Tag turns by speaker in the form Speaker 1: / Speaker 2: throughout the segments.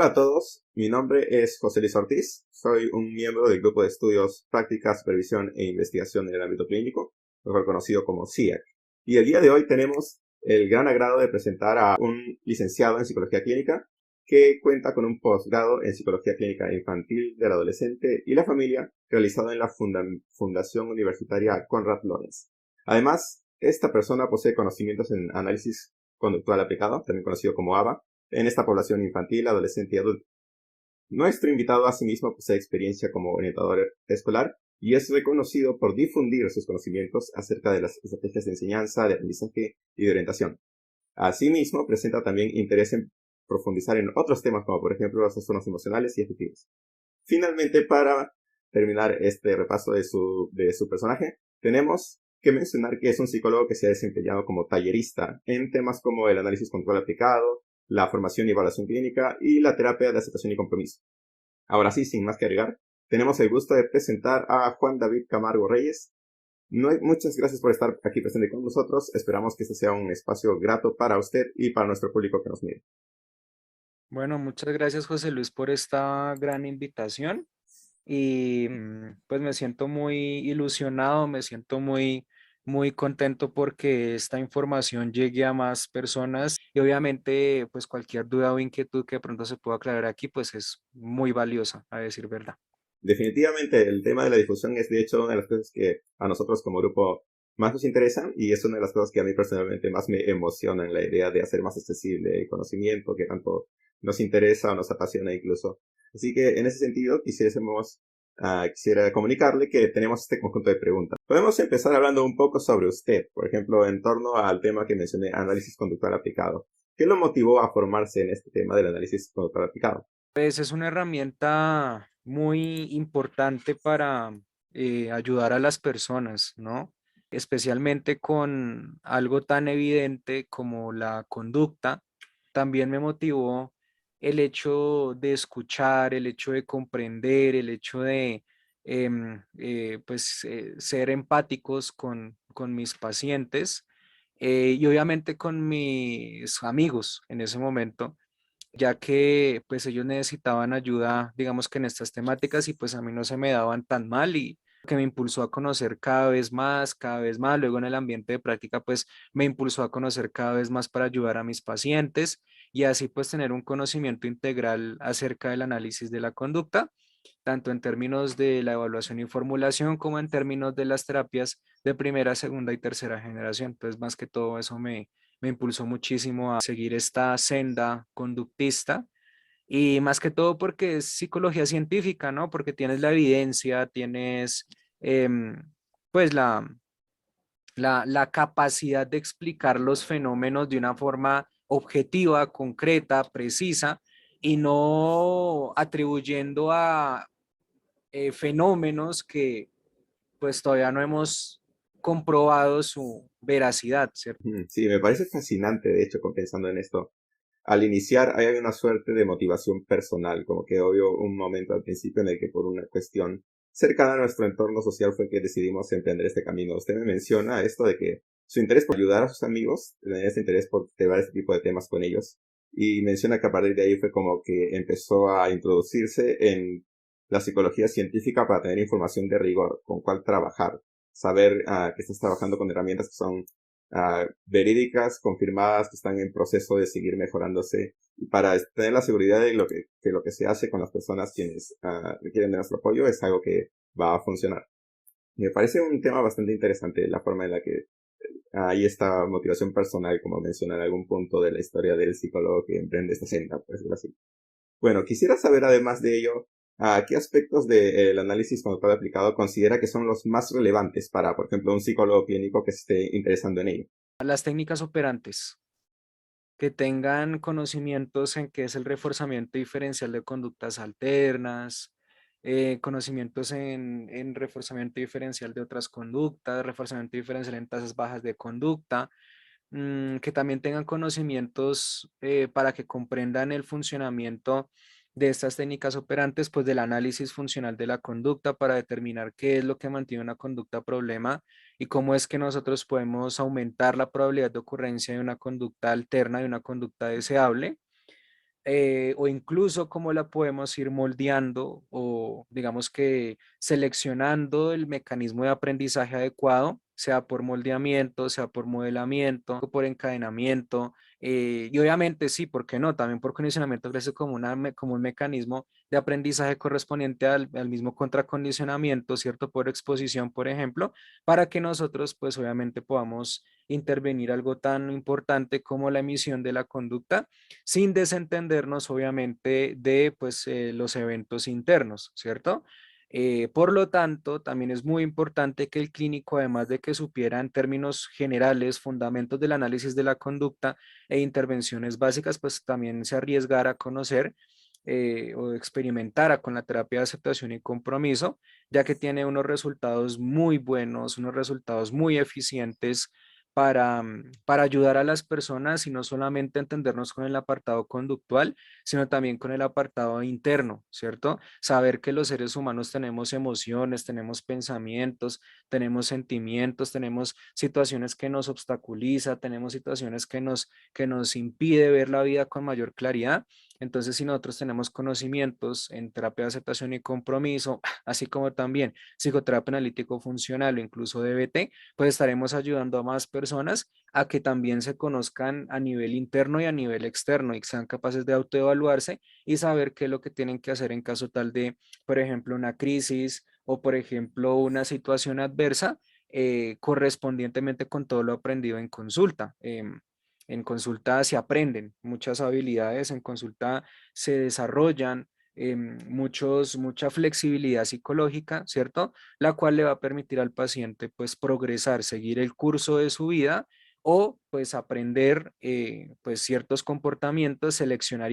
Speaker 1: Hola a todos, mi nombre es José Luis Ortiz, soy un miembro del Grupo de Estudios, Práctica, Supervisión e Investigación en el ámbito clínico, mejor conocido como CIAC. Y el día de hoy tenemos el gran agrado de presentar a un licenciado en Psicología Clínica que cuenta con un posgrado en Psicología Clínica Infantil del Adolescente y la Familia realizado en la Fundación Universitaria Konrad Lorenz. Además, esta persona posee conocimientos en análisis conductual aplicado, también conocido como ABA, en esta población infantil, adolescente y adulta. Nuestro invitado asimismo posee experiencia como orientador escolar y es reconocido por difundir sus conocimientos acerca de las estrategias de enseñanza, de aprendizaje y de orientación. Asimismo, presenta también interés en profundizar en otros temas como por ejemplo los trastornos emocionales y afectivos. Finalmente, para terminar este repaso de su personaje, tenemos que mencionar que es un psicólogo que se ha desempeñado como tallerista en temas como el análisis control aplicado, la formación y evaluación clínica y la terapia de aceptación y compromiso. Ahora sí, sin más que agregar, tenemos el gusto de presentar a Juan David Camargo Reyes. Muchas gracias por estar aquí presente con nosotros. Esperamos que este sea un espacio grato para usted y para nuestro público que nos mire.
Speaker 2: Bueno, muchas gracias José Luis por esta gran invitación y pues me siento muy ilusionado, me siento muy contento porque esta información llegue a más personas y obviamente pues cualquier duda o inquietud que de pronto se pueda aclarar aquí pues es muy valiosa, a decir verdad.
Speaker 1: Definitivamente el tema de la difusión es de hecho una de las cosas que a nosotros como grupo más nos interesan y es una de las cosas que a mí personalmente más me emociona en la idea de hacer más accesible el conocimiento que tanto nos interesa o nos apasiona incluso. Así que en ese sentido quisiera comunicarle que tenemos este conjunto de preguntas. Podemos empezar hablando un poco sobre usted, por ejemplo, en torno al tema que mencioné, análisis conductual aplicado. ¿Qué lo motivó a formarse en este tema del análisis conductual aplicado?
Speaker 2: Pues es una herramienta muy importante para ayudar a las personas, ¿no? Especialmente con algo tan evidente como la conducta. También me motivó el hecho de escuchar, el hecho de comprender, el hecho de ser empáticos con mis pacientes y obviamente con mis amigos en ese momento, ya que pues ellos necesitaban ayuda, digamos que en estas temáticas y pues a mí no se me daban tan mal y que me impulsó a conocer cada vez más, luego en el ambiente de práctica pues me impulsó a conocer cada vez más para ayudar a mis pacientes y así pues tener un conocimiento integral acerca del análisis de la conducta, tanto en términos de la evaluación y formulación como en términos de las terapias de primera, segunda y tercera generación. Entonces más que todo eso me impulsó muchísimo a seguir esta senda conductista y más que todo porque es psicología científica, ¿no? Porque tienes la evidencia, tienes em, pues la capacidad de explicar los fenómenos de una forma objetiva, concreta, precisa y no atribuyendo a fenómenos que pues todavía no hemos comprobado su veracidad, ¿cierto?
Speaker 1: Sí, me parece fascinante, de hecho, pensando en esto. Al iniciar hay una suerte de motivación personal, como que obvio un momento al principio en el que por una cuestión cercana a nuestro entorno social fue que decidimos emprender este camino. Usted me menciona esto de que su interés por ayudar a sus amigos, tener este interés por llevar este tipo de temas con ellos, y menciona que a partir de ahí fue como que empezó a introducirse en la psicología científica para tener información de rigor, con cuál trabajar, saber que estás trabajando con herramientas que son verídicas, confirmadas, que están en proceso de seguir mejorándose, y para tener la seguridad de que lo que se hace con las personas quienes requieren de nuestro apoyo es algo que va a funcionar. Me parece un tema bastante interesante la forma en la que hay esta motivación personal, como mencioné en algún punto de la historia del psicólogo que emprende esta senda, por decirlo así. Bueno, quisiera saber además de ello, ¿qué aspectos del análisis conductual aplicado considera que son los más relevantes para, por ejemplo, un psicólogo clínico que se esté interesando en ello?
Speaker 2: Las técnicas operantes, que tengan conocimientos en qué es el reforzamiento diferencial de conductas alternas, conocimientos en reforzamiento diferencial de otras conductas, reforzamiento diferencial en tasas bajas de conducta, que también tengan conocimientos para que comprendan el funcionamiento de estas técnicas operantes, pues del análisis funcional de la conducta para determinar qué es lo que mantiene una conducta problema y cómo es que nosotros podemos aumentar la probabilidad de ocurrencia de una conducta alterna, de una conducta deseable. o incluso cómo la podemos ir moldeando o digamos que seleccionando el mecanismo de aprendizaje adecuado, sea por moldeamiento, sea por modelamiento, o por encadenamiento. Y obviamente sí, ¿por qué no? También por condicionamiento crece como, como un mecanismo de aprendizaje correspondiente al mismo contracondicionamiento, ¿cierto? Por exposición, por ejemplo, para que nosotros pues obviamente podamos intervenir algo tan importante como la emisión de la conducta sin desentendernos obviamente de pues los eventos internos, ¿cierto? Por lo tanto, también es muy importante que el clínico, además de que supiera en términos generales fundamentos del análisis de la conducta e intervenciones básicas, pues también se arriesgara a conocer o experimentara con la terapia de aceptación y compromiso, ya que tiene unos resultados muy buenos, unos resultados muy eficientes para ayudar a las personas y no solamente entendernos con el apartado conductual, sino también con el apartado interno, ¿cierto? Saber que los seres humanos tenemos emociones, tenemos pensamientos, tenemos sentimientos, tenemos situaciones que nos obstaculiza, tenemos situaciones que nos impide ver la vida con mayor claridad. Entonces, si nosotros tenemos conocimientos en terapia de aceptación y compromiso, así como también psicoterapia analítico funcional o incluso DBT, pues estaremos ayudando a más personas a que también se conozcan a nivel interno y a nivel externo y sean capaces de autoevaluarse y saber qué es lo que tienen que hacer en caso tal de, por ejemplo, una crisis o, por ejemplo, una situación adversa, correspondientemente con todo lo aprendido en consulta. En consulta se aprenden muchas habilidades, en consulta se desarrollan mucha flexibilidad psicológica, ¿cierto? La cual le va a permitir al paciente pues progresar, seguir el curso de su vida o pues aprender pues ciertos comportamientos, seleccionar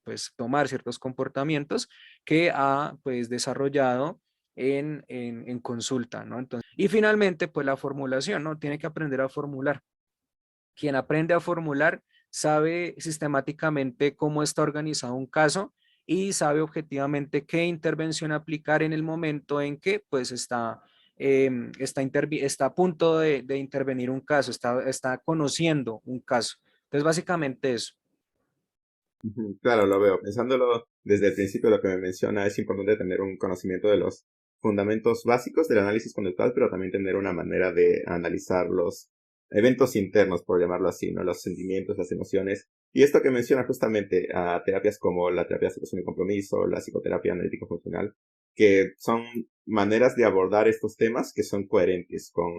Speaker 2: pues tomar ciertos comportamientos que ha pues desarrollado en consulta, ¿no? Entonces, y finalmente pues la formulación, ¿no? Tiene que aprender a formular. Quien aprende a formular sabe sistemáticamente cómo está organizado un caso y sabe objetivamente qué intervención aplicar en el momento en que pues está a punto de intervenir un caso, está conociendo un caso. Entonces, básicamente eso.
Speaker 1: Ujú, claro, lo veo. Pensándolo desde el principio, lo que me menciona es importante tener un conocimiento de los fundamentos básicos del análisis conductual, pero también tener una manera de analizar los eventos internos, por llamarlo así, ¿no? Los sentimientos, las emociones. Y esto que menciona justamente a terapias como la terapia de aceptación y compromiso, la psicoterapia analítico-funcional, que son maneras de abordar estos temas que son coherentes con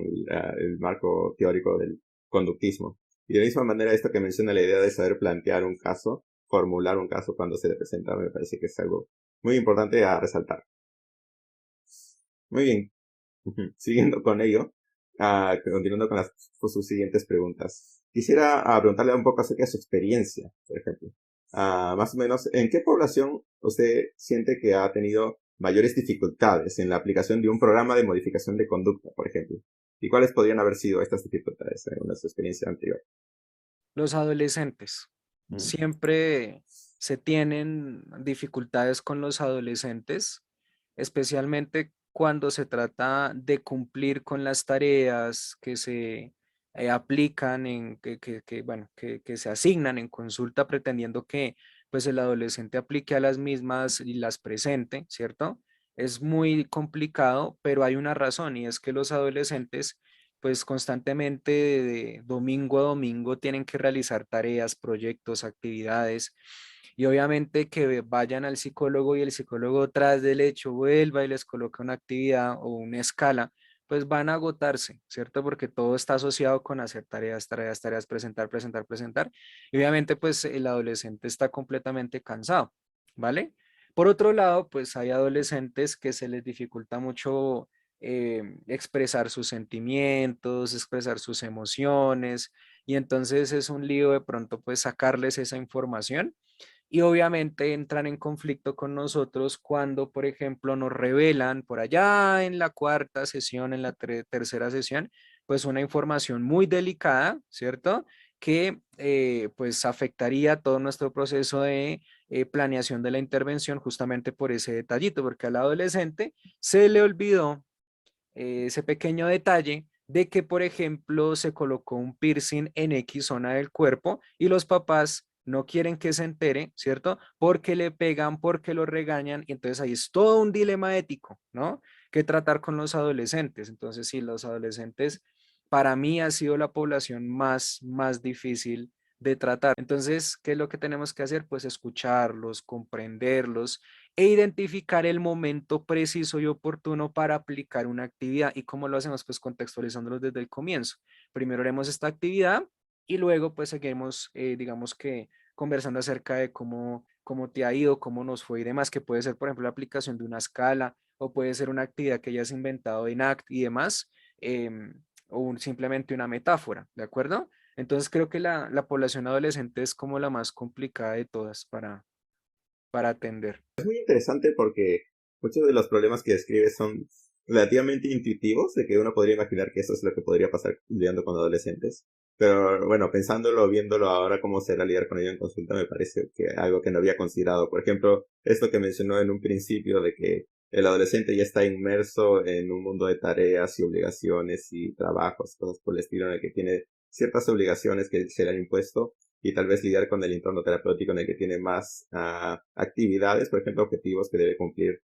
Speaker 1: el marco teórico del conductismo. Y de la misma manera, esto que menciona la idea de saber plantear un caso, formular un caso cuando se le presenta, me parece que es algo muy importante a resaltar. Muy bien. Ujú. Siguiendo con ello, continuando con con sus siguientes preguntas. Quisiera preguntarle un poco acerca de su experiencia, por ejemplo. Más o menos, ¿en qué población usted siente que ha tenido mayores dificultades en la aplicación de un programa de modificación de conducta, por ejemplo? ¿Y cuáles podrían haber sido estas dificultades en su experiencia anterior?
Speaker 2: Los adolescentes.
Speaker 1: Mm.
Speaker 2: Siempre se tienen dificultades con los adolescentes, especialmente cuando se trata de cumplir con las tareas que se aplican bueno, que se asignan en consulta pretendiendo que pues el adolescente aplique a las mismas y las presente, ¿cierto? Es muy complicado, pero hay una razón y es que los adolescentes pues constantemente de domingo a domingo tienen que realizar tareas, proyectos, actividades y obviamente que vayan al psicólogo y el psicólogo tras del hecho vuelva y les coloca una actividad o una escala, pues van a agotarse, ¿cierto? Porque todo está asociado con hacer tareas, tareas, tareas, presentar, presentar, presentar. Y obviamente pues el adolescente está completamente cansado, ¿vale? Por otro lado, pues hay adolescentes que se les dificulta mucho expresar sus sentimientos, expresar sus emociones, y entonces es un lío de pronto pues sacarles esa información y obviamente entran en conflicto con nosotros cuando, por ejemplo, nos revelan por allá en la cuarta sesión, en la tercera sesión, pues una información muy delicada, ¿cierto? Que pues afectaría todo nuestro proceso de planeación de la intervención justamente por ese detallito, porque al adolescente se le olvidó ese pequeño detalle de que, por ejemplo, se colocó un piercing en X zona del cuerpo y los papás no quieren que se entere, ¿cierto? Porque le pegan, porque lo regañan, y entonces ahí es todo un dilema ético, ¿no? Que tratar con los adolescentes. Entonces, sí, los adolescentes para mí ha sido la población más difícil de tratar. Entonces, ¿qué es lo que tenemos que hacer? Pues escucharlos, comprenderlos e identificar el momento preciso y oportuno para aplicar una actividad. ¿Y cómo lo hacemos? Pues contextualizándolos desde el comienzo. Primero haremos esta actividad y luego pues seguimos, digamos que conversando acerca de cómo te ha ido, cómo nos fue y demás, que puede ser, por ejemplo, la aplicación de una escala o puede ser una actividad que hayas inventado en ACT y demás, o simplemente una metáfora, ¿de acuerdo? Entonces creo que la población adolescente es como la más complicada de todas para atender.
Speaker 1: Muy interesante porque muchos de los problemas que describe son relativamente intuitivos, de que uno podría imaginar que eso es lo que podría pasar lidiando con adolescentes. Pero bueno, pensándolo, viéndolo ahora cómo será lidiar con ello en consulta, me parece que algo que no había considerado. Por ejemplo, esto que mencionó en un principio de que el adolescente ya está inmerso en un mundo de tareas y obligaciones y trabajos, cosas por el estilo, en el que tiene ciertas obligaciones que se le han impuesto y tal vez lidiar con el entorno terapéutico en el que tiene más actividades, por ejemplo, objetivos que debe cumplir,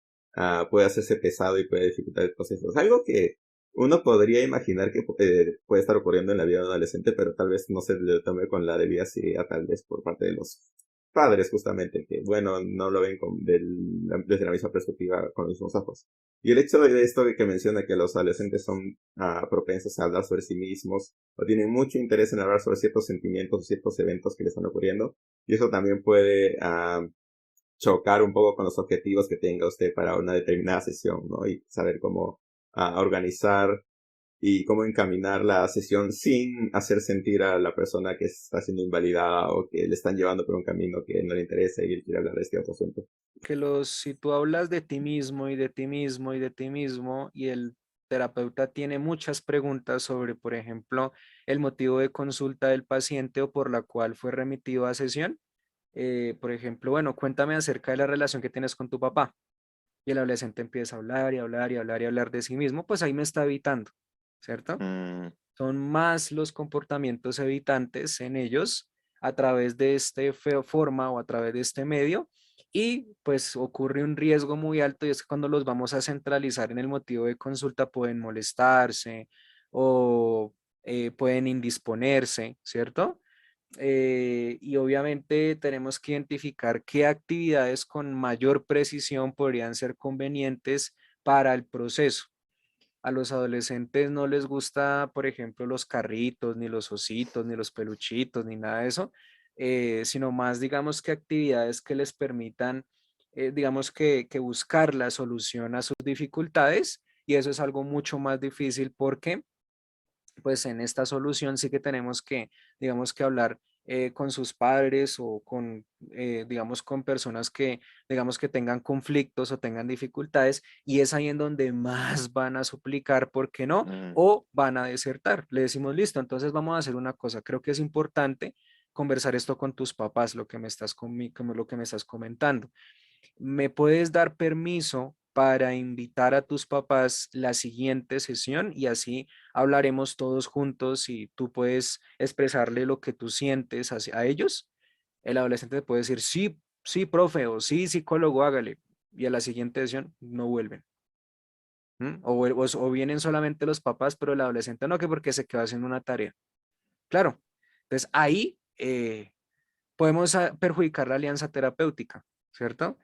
Speaker 1: puede hacerse pesado y puede dificultar el proceso. Es algo que uno podría imaginar que puede estar ocurriendo en la vida de un adolescente, pero tal vez no se le tome con la debida seriedad, tal vez por parte de los padres, justamente, que, bueno, no lo ven desde la misma perspectiva con los mismos ojos. Y el hecho de esto que menciona que los adolescentes son propensos a hablar sobre sí mismos, o tienen mucho interés en hablar sobre ciertos sentimientos o ciertos eventos que les están ocurriendo, y eso también puede chocar un poco con los objetivos que tenga usted para una determinada sesión, ¿no? Y saber cómo organizar y cómo encaminar la sesión sin hacer sentir a la persona que está siendo invalidada o que le están llevando por un camino que no le interesa y él quiere hablar de este otro asunto.
Speaker 2: Si tú hablas de ti mismo y de ti mismo y de ti mismo y el terapeuta tiene muchas preguntas sobre, por ejemplo, el motivo de consulta del paciente o por la cual fue remitido a sesión, por ejemplo, bueno, cuéntame acerca de la relación que tienes con tu papá. Y el adolescente empieza a hablar y hablar y hablar y hablar de sí mismo, pues ahí me está evitando, ¿cierto?
Speaker 3: Mm,
Speaker 2: Son más los comportamientos evitantes en ellos a través de este forma o a través de este medio. Y pues ocurre un riesgo muy alto y es que cuando los vamos a centralizar en el motivo de consulta pueden molestarse o pueden indisponerse, ¿cierto? Y obviamente tenemos que identificar qué actividades con mayor precisión podrían ser convenientes para el proceso. A los adolescentes no les gusta, por ejemplo, los carritos, ni los ositos, ni los peluchitos, ni nada de eso, sino más, digamos, que actividades que les permitan, digamos, que buscar la solución a sus dificultades. Y eso es algo mucho más difícil porque pues en esta solución sí que tenemos que, digamos que hablar con sus padres o con, digamos, con personas que, digamos que tengan conflictos o tengan dificultades y es ahí en donde más van a suplicar, ¿por qué no?
Speaker 3: mm.
Speaker 2: O van a desertar. Le decimos, listo, entonces vamos a hacer una cosa. Creo que es importante conversar esto con tus papás, lo que me estás, como lo que me estás comentando. ¿Me puedes dar permiso para invitar a tus papás la siguiente sesión y así hablaremos todos juntos y tú puedes expresarle lo que tú sientes hacia a ellos? El adolescente te puede decir, sí, sí, profe, o sí, psicólogo, hágale. Y a la siguiente sesión no vuelven. ¿M? O vienen solamente los papás, pero el adolescente no, que porque se quedó haciendo una tarea. Claro. Entonces ahí podemos perjudicar la alianza terapéutica, ¿cierto?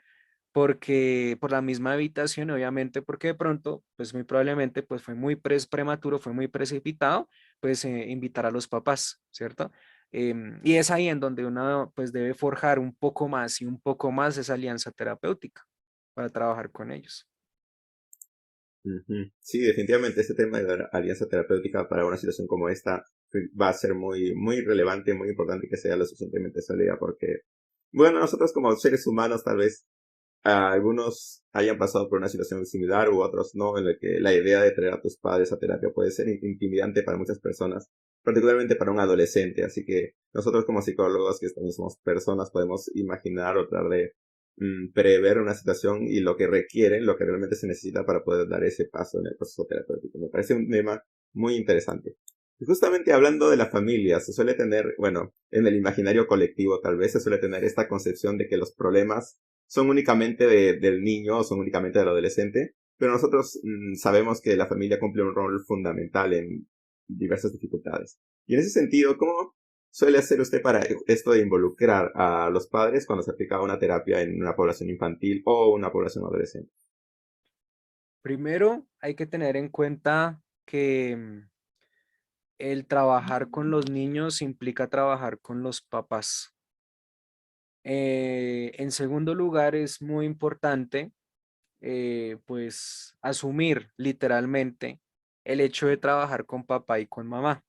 Speaker 2: Porque por la misma evitación, obviamente, porque de pronto, pues muy probablemente, pues fue muy prematuro, fue muy precipitado, pues invitar a los papás, ¿cierto? Y es ahí en donde uno pues debe forjar un poco más y un poco más esa alianza terapéutica para trabajar con ellos.
Speaker 1: Ujú. Sí, definitivamente este tema de la alianza terapéutica para una situación como esta va a ser muy relevante, muy importante que sea lo suficientemente sólida porque, bueno, nosotros como seres humanos tal vez algunos hayan pasado por una situación similar u otros no, en la que la idea de traer a tus padres a terapia puede ser intimidante para muchas personas, particularmente para un adolescente. Así que nosotros como psicólogos, que también somos personas, podemos imaginar o tratar de prever una situación y lo que requieren, lo que realmente se necesita para poder dar ese paso en el proceso terapéutico. Me parece un tema muy interesante. Y justamente hablando de la familia, se suele tener, bueno, en el imaginario colectivo tal vez se suele tener esta concepción de que los problemas son únicamente del niño o son únicamente del adolescente, pero nosotros sabemos que la familia cumple un rol fundamental en diversas dificultades. Y en ese sentido, ¿cómo suele hacer usted para esto de involucrar a los padres cuando se aplica una terapia en una población infantil o una población adolescente?
Speaker 2: Primero, hay que tener en cuenta que el trabajar con los niños implica trabajar con los papás. En segundo lugar, es muy importante, pues, asumir literalmente el hecho de trabajar con papá y con mamá.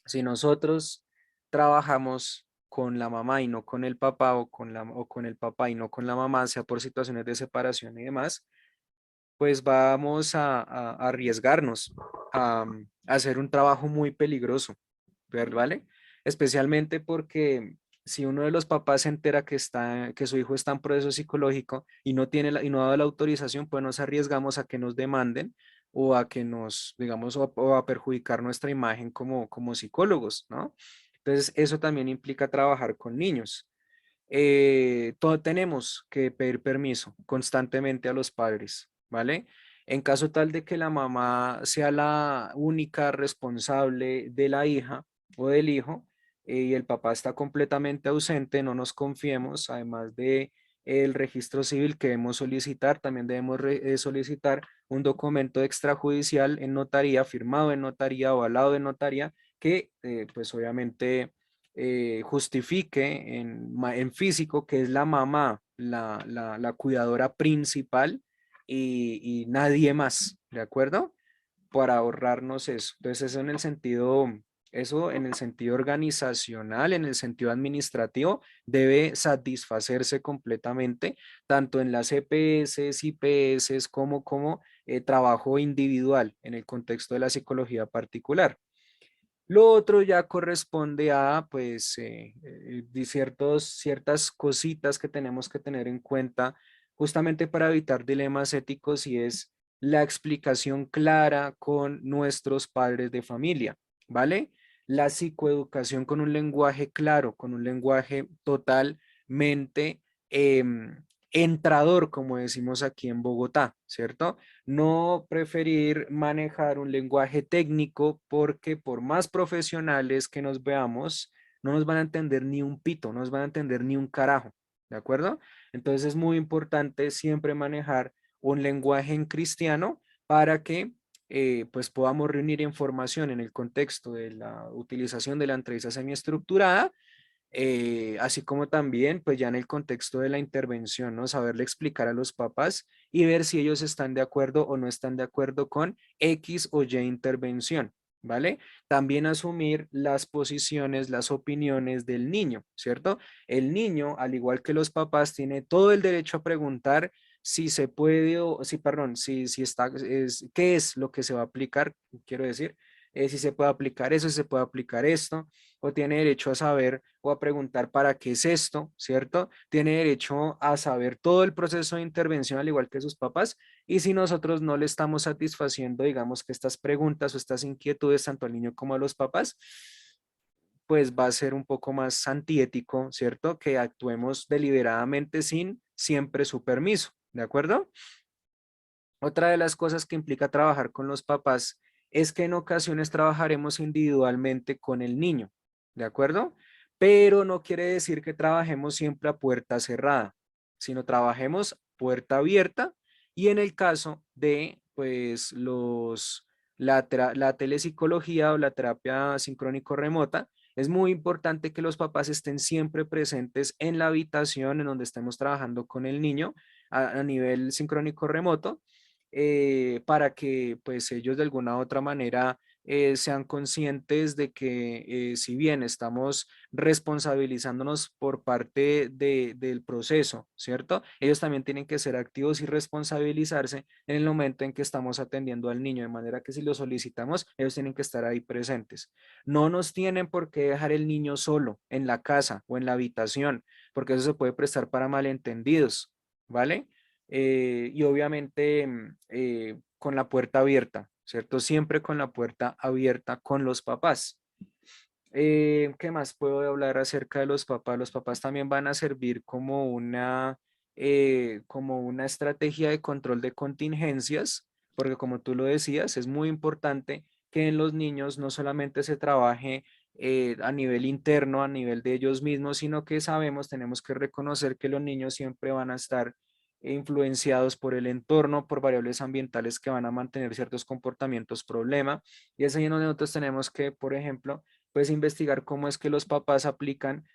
Speaker 2: Si nosotros trabajamos con la mamá y no con el papá o con el papá y no con la mamá, sea por situaciones de separación y demás, pues vamos a arriesgarnos a hacer un trabajo muy peligroso, ¿vale? Especialmente porque si uno de los papás se entera que su hijo está en proceso psicológico y no tiene y no ha dado la autorización, pues nos arriesgamos a que nos demanden o a que nos, digamos, o a perjudicar nuestra imagen como psicólogos, ¿no? Entonces, eso también implica trabajar con niños. Todo tenemos que pedir permiso constantemente a los padres, ¿vale? En caso tal de que la mamá sea la única responsable de la hija o del hijo y el papá está completamente ausente, no nos confiemos, además de el registro civil que debemos solicitar, también debemos solicitar un documento extrajudicial en notaría, firmado en notaría o avalado en notaría, que pues obviamente justifique en físico que es la mamá, la cuidadora principal y nadie más, ¿de acuerdo? Para ahorrarnos eso. Entonces, eso en el sentido organizacional, en el sentido administrativo, debe satisfacerse completamente, tanto en las EPS, IPS, como trabajo individual en el contexto de la psicología particular. Lo otro ya corresponde a, pues, ciertas cositas que tenemos que tener en cuenta justamente para evitar dilemas éticos y es la explicación clara con nuestros padres de familia, ¿vale? La psicoeducación con un lenguaje claro, con un lenguaje totalmente entrador, como decimos aquí en Bogotá, ¿cierto? No preferir manejar un lenguaje técnico porque por más profesionales que nos veamos, no nos van a entender ni un pito, no nos van a entender ni un carajo, ¿de acuerdo? Entonces es muy importante siempre manejar un lenguaje en cristiano para que pues podamos reunir información en el contexto de la utilización de la entrevista semiestructurada, así como también, pues ya en el contexto de la intervención, ¿no? Saberle explicar a los papás y ver si ellos están de acuerdo o no están de acuerdo con X o Y intervención, ¿vale? También asumir las posiciones, las opiniones del niño, ¿cierto? El niño, al igual que los papás, tiene todo el derecho a preguntar si se puede o, si, perdón, si está, qué es lo que se va a aplicar, quiero decir, si se puede aplicar eso, si se puede aplicar esto o tiene derecho a saber o a preguntar para qué es esto, ¿cierto? Tiene derecho a saber todo el proceso de intervención al igual que sus papás y si nosotros no le estamos satisfaciendo, digamos que estas preguntas o estas inquietudes tanto al niño como a los papás, pues va a ser un poco más antiético, ¿cierto? Que actuemos deliberadamente sin siempre su permiso, ¿de acuerdo? Otra de las cosas que implica trabajar con los papás es que en ocasiones trabajaremos individualmente con el niño, ¿de acuerdo? Pero no quiere decir que trabajemos siempre a puerta cerrada, sino trabajemos puerta abierta y en el caso de, pues, la telepsicología o la terapia sincrónico remota, es muy importante que los papás estén siempre presentes en la habitación en donde estemos trabajando con el niño a nivel sincrónico remoto para que pues ellos de alguna u otra manera sean conscientes de que si bien estamos responsabilizándonos por parte del proceso, ¿cierto? Ellos también tienen que ser activos y responsabilizarse en el momento en que estamos atendiendo al niño, de manera que si lo solicitamos, ellos tienen que estar ahí presentes. No nos tienen por qué dejar el niño solo en la casa o en la habitación, porque eso se puede prestar para malentendidos, ¿vale? Y obviamente con la puerta abierta, ¿cierto? Siempre con la puerta abierta con los papás. ¿Qué más puedo hablar acerca de los papás? Los papás también van a servir como una estrategia de control de contingencias, porque como tú lo decías, es muy importante que en los niños no solamente se trabaje a nivel interno, a nivel de ellos mismos, sino que sabemos, tenemos que reconocer que los niños siempre van a estar influenciados por el entorno, por variables ambientales que van a mantener ciertos comportamientos problema. Y es ahí en donde nosotros tenemos que, por ejemplo, pues investigar cómo es que los papás aplican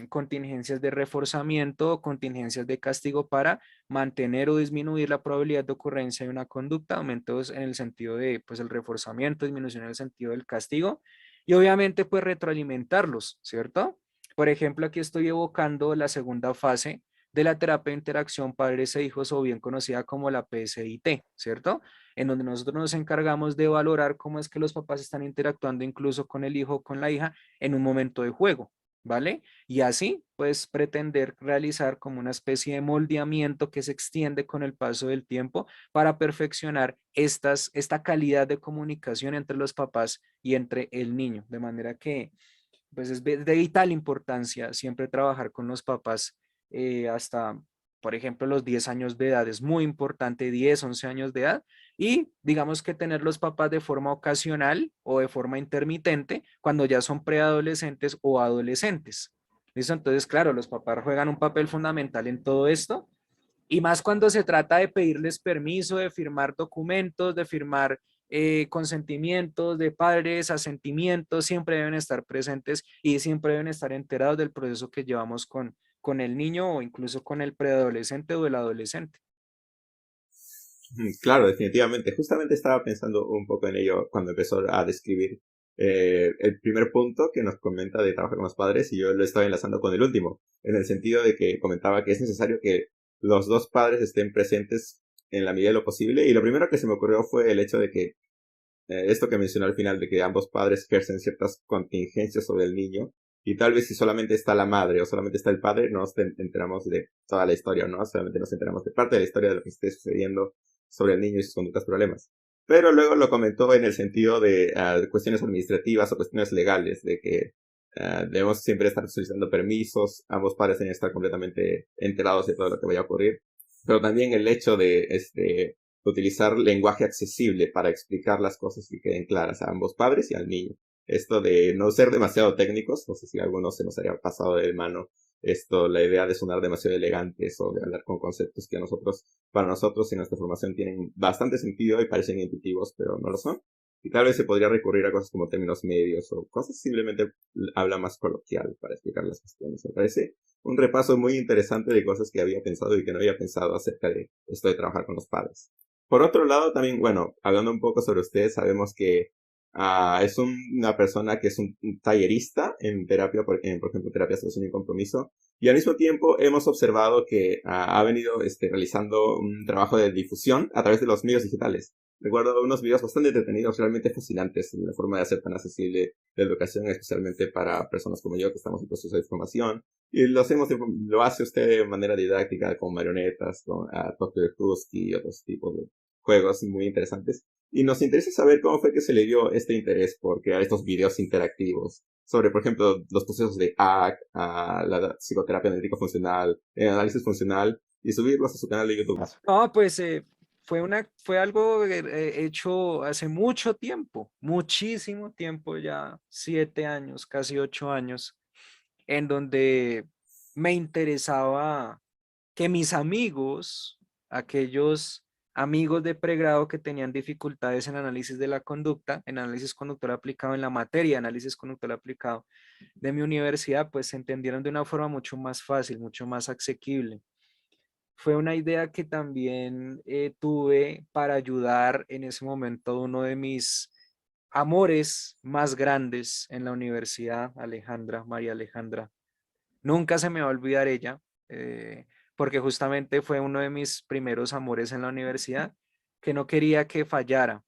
Speaker 2: contingencias de reforzamiento o contingencias de castigo para mantener o disminuir la probabilidad de ocurrencia de una conducta, aumentos en el sentido de pues el reforzamiento, disminución en el sentido del castigo y obviamente pues retroalimentarlos, ¿cierto? Por ejemplo, aquí estoy evocando la segunda fase de la terapia de interacción padres e hijos o bien conocida como la PSIT, ¿cierto? En donde nosotros nos encargamos de valorar cómo es que los papás están interactuando incluso con el hijo o con la hija en un momento de juego, ¿vale? Y así, pues, pretender realizar como una especie de moldeamiento que se extiende con el paso del tiempo para perfeccionar esta calidad de comunicación entre los papás y entre el niño, de manera que, pues, es de vital importancia siempre trabajar con los papás hasta, por ejemplo, los 10 años de edad. Es muy importante, 10 11 años de edad. Y digamos que tener los papás de forma ocasional o de forma intermitente cuando ya son preadolescentes o adolescentes. ¿Listo? Entonces, claro, los papás juegan un papel fundamental en todo esto. Y más cuando se trata de pedirles permiso, de firmar documentos, de firmar consentimientos de padres, asentimientos, siempre deben estar presentes y siempre deben estar enterados del proceso que llevamos con el niño o incluso con el preadolescente o el adolescente.
Speaker 1: Claro, definitivamente. Justamente estaba pensando un poco en ello cuando empezó a describir el primer punto que nos comenta de trabajar con los padres y yo lo estaba enlazando con el último, en el sentido de que comentaba que es necesario que los dos padres estén presentes en la medida de lo posible y lo primero que se me ocurrió fue el hecho de que esto que mencionó al final de que ambos padres ejercen ciertas contingencias sobre el niño y tal vez si solamente está la madre o solamente está el padre no nos enteramos de toda la historia, ¿no? Solamente nos enteramos de parte de la historia de lo que esté sucediendo sobre el niño y sus conductas problemas. Pero luego lo comentó en el sentido de cuestiones administrativas o cuestiones legales, de que debemos siempre estar solicitando permisos, ambos padres deben estar completamente enterados de todo lo que vaya a ocurrir. Pero también el hecho de utilizar lenguaje accesible para explicar las cosas que queden claras a ambos padres y al niño. Esto de no ser demasiado técnicos, no sé si a algunos se nos haya pasado de mano esto, la idea de sonar demasiado elegantes o de hablar con conceptos que a nosotros, para nosotros en nuestra formación tienen bastante sentido y parecen intuitivos, pero no lo son. Y tal vez se podría recurrir a cosas como términos medios o cosas simplemente habla más coloquial para explicar las cuestiones. Me parece un repaso muy interesante de cosas que había pensado y que no había pensado acerca de esto de trabajar con los padres. Por otro lado, también, bueno, hablando un poco sobre usted, sabemos que es una persona que es un tallerista en terapia, por ejemplo, terapia solución y compromiso, y al mismo tiempo hemos observado que ha venido realizando un trabajo de difusión a través de los medios digitales. Recuerdo unos videos bastante entretenidos, realmente fascinantes, en la forma de hacer tan accesible la educación, especialmente para personas como yo que estamos en proceso de formación. Y lo hace usted de manera didáctica, con marionetas, con Dr. Krusty y otros tipos de juegos muy interesantes. Y nos interesa saber cómo fue que se le dio este interés por crear estos videos interactivos sobre, por ejemplo, los procesos de ACT, la psicoterapia analítico funcional, el análisis funcional, y subirlos a su canal de YouTube.
Speaker 2: No, pues fue algo hecho hace mucho tiempo, muchísimo tiempo ya, 7 años, casi 8 años, en donde me interesaba que mis amigos, aquellos amigos de pregrado que tenían dificultades en análisis de la conducta, en análisis conductual aplicado en la materia de análisis conductual aplicado de mi universidad, pues se entendieron de una forma mucho más fácil, mucho más asequible. Fue una idea que también tuve para ayudar en ese momento a uno de mis amores más grandes en la universidad, Alejandra, María Alejandra. Nunca se me va a olvidar ella, porque justamente fue uno de mis primeros amores en la universidad, que no quería que fallara,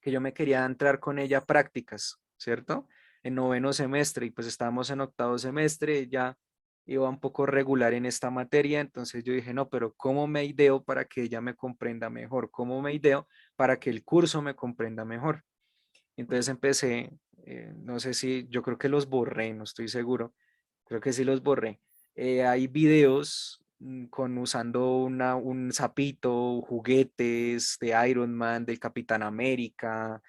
Speaker 2: que yo me quería entrar con ella a prácticas, ¿cierto? En noveno semestre y pues estábamos en octavo semestre, ella iba un poco regular en esta materia, entonces yo dije, no, pero ¿cómo me ideo para que ella me comprenda mejor? ¿Cómo me ideo para que el curso me comprenda mejor? Entonces empecé, no sé si, yo creo que los borré, no estoy seguro, creo que sí los borré. Hay videos con usando un sapito, juguetes de Iron Man, del Capitán América,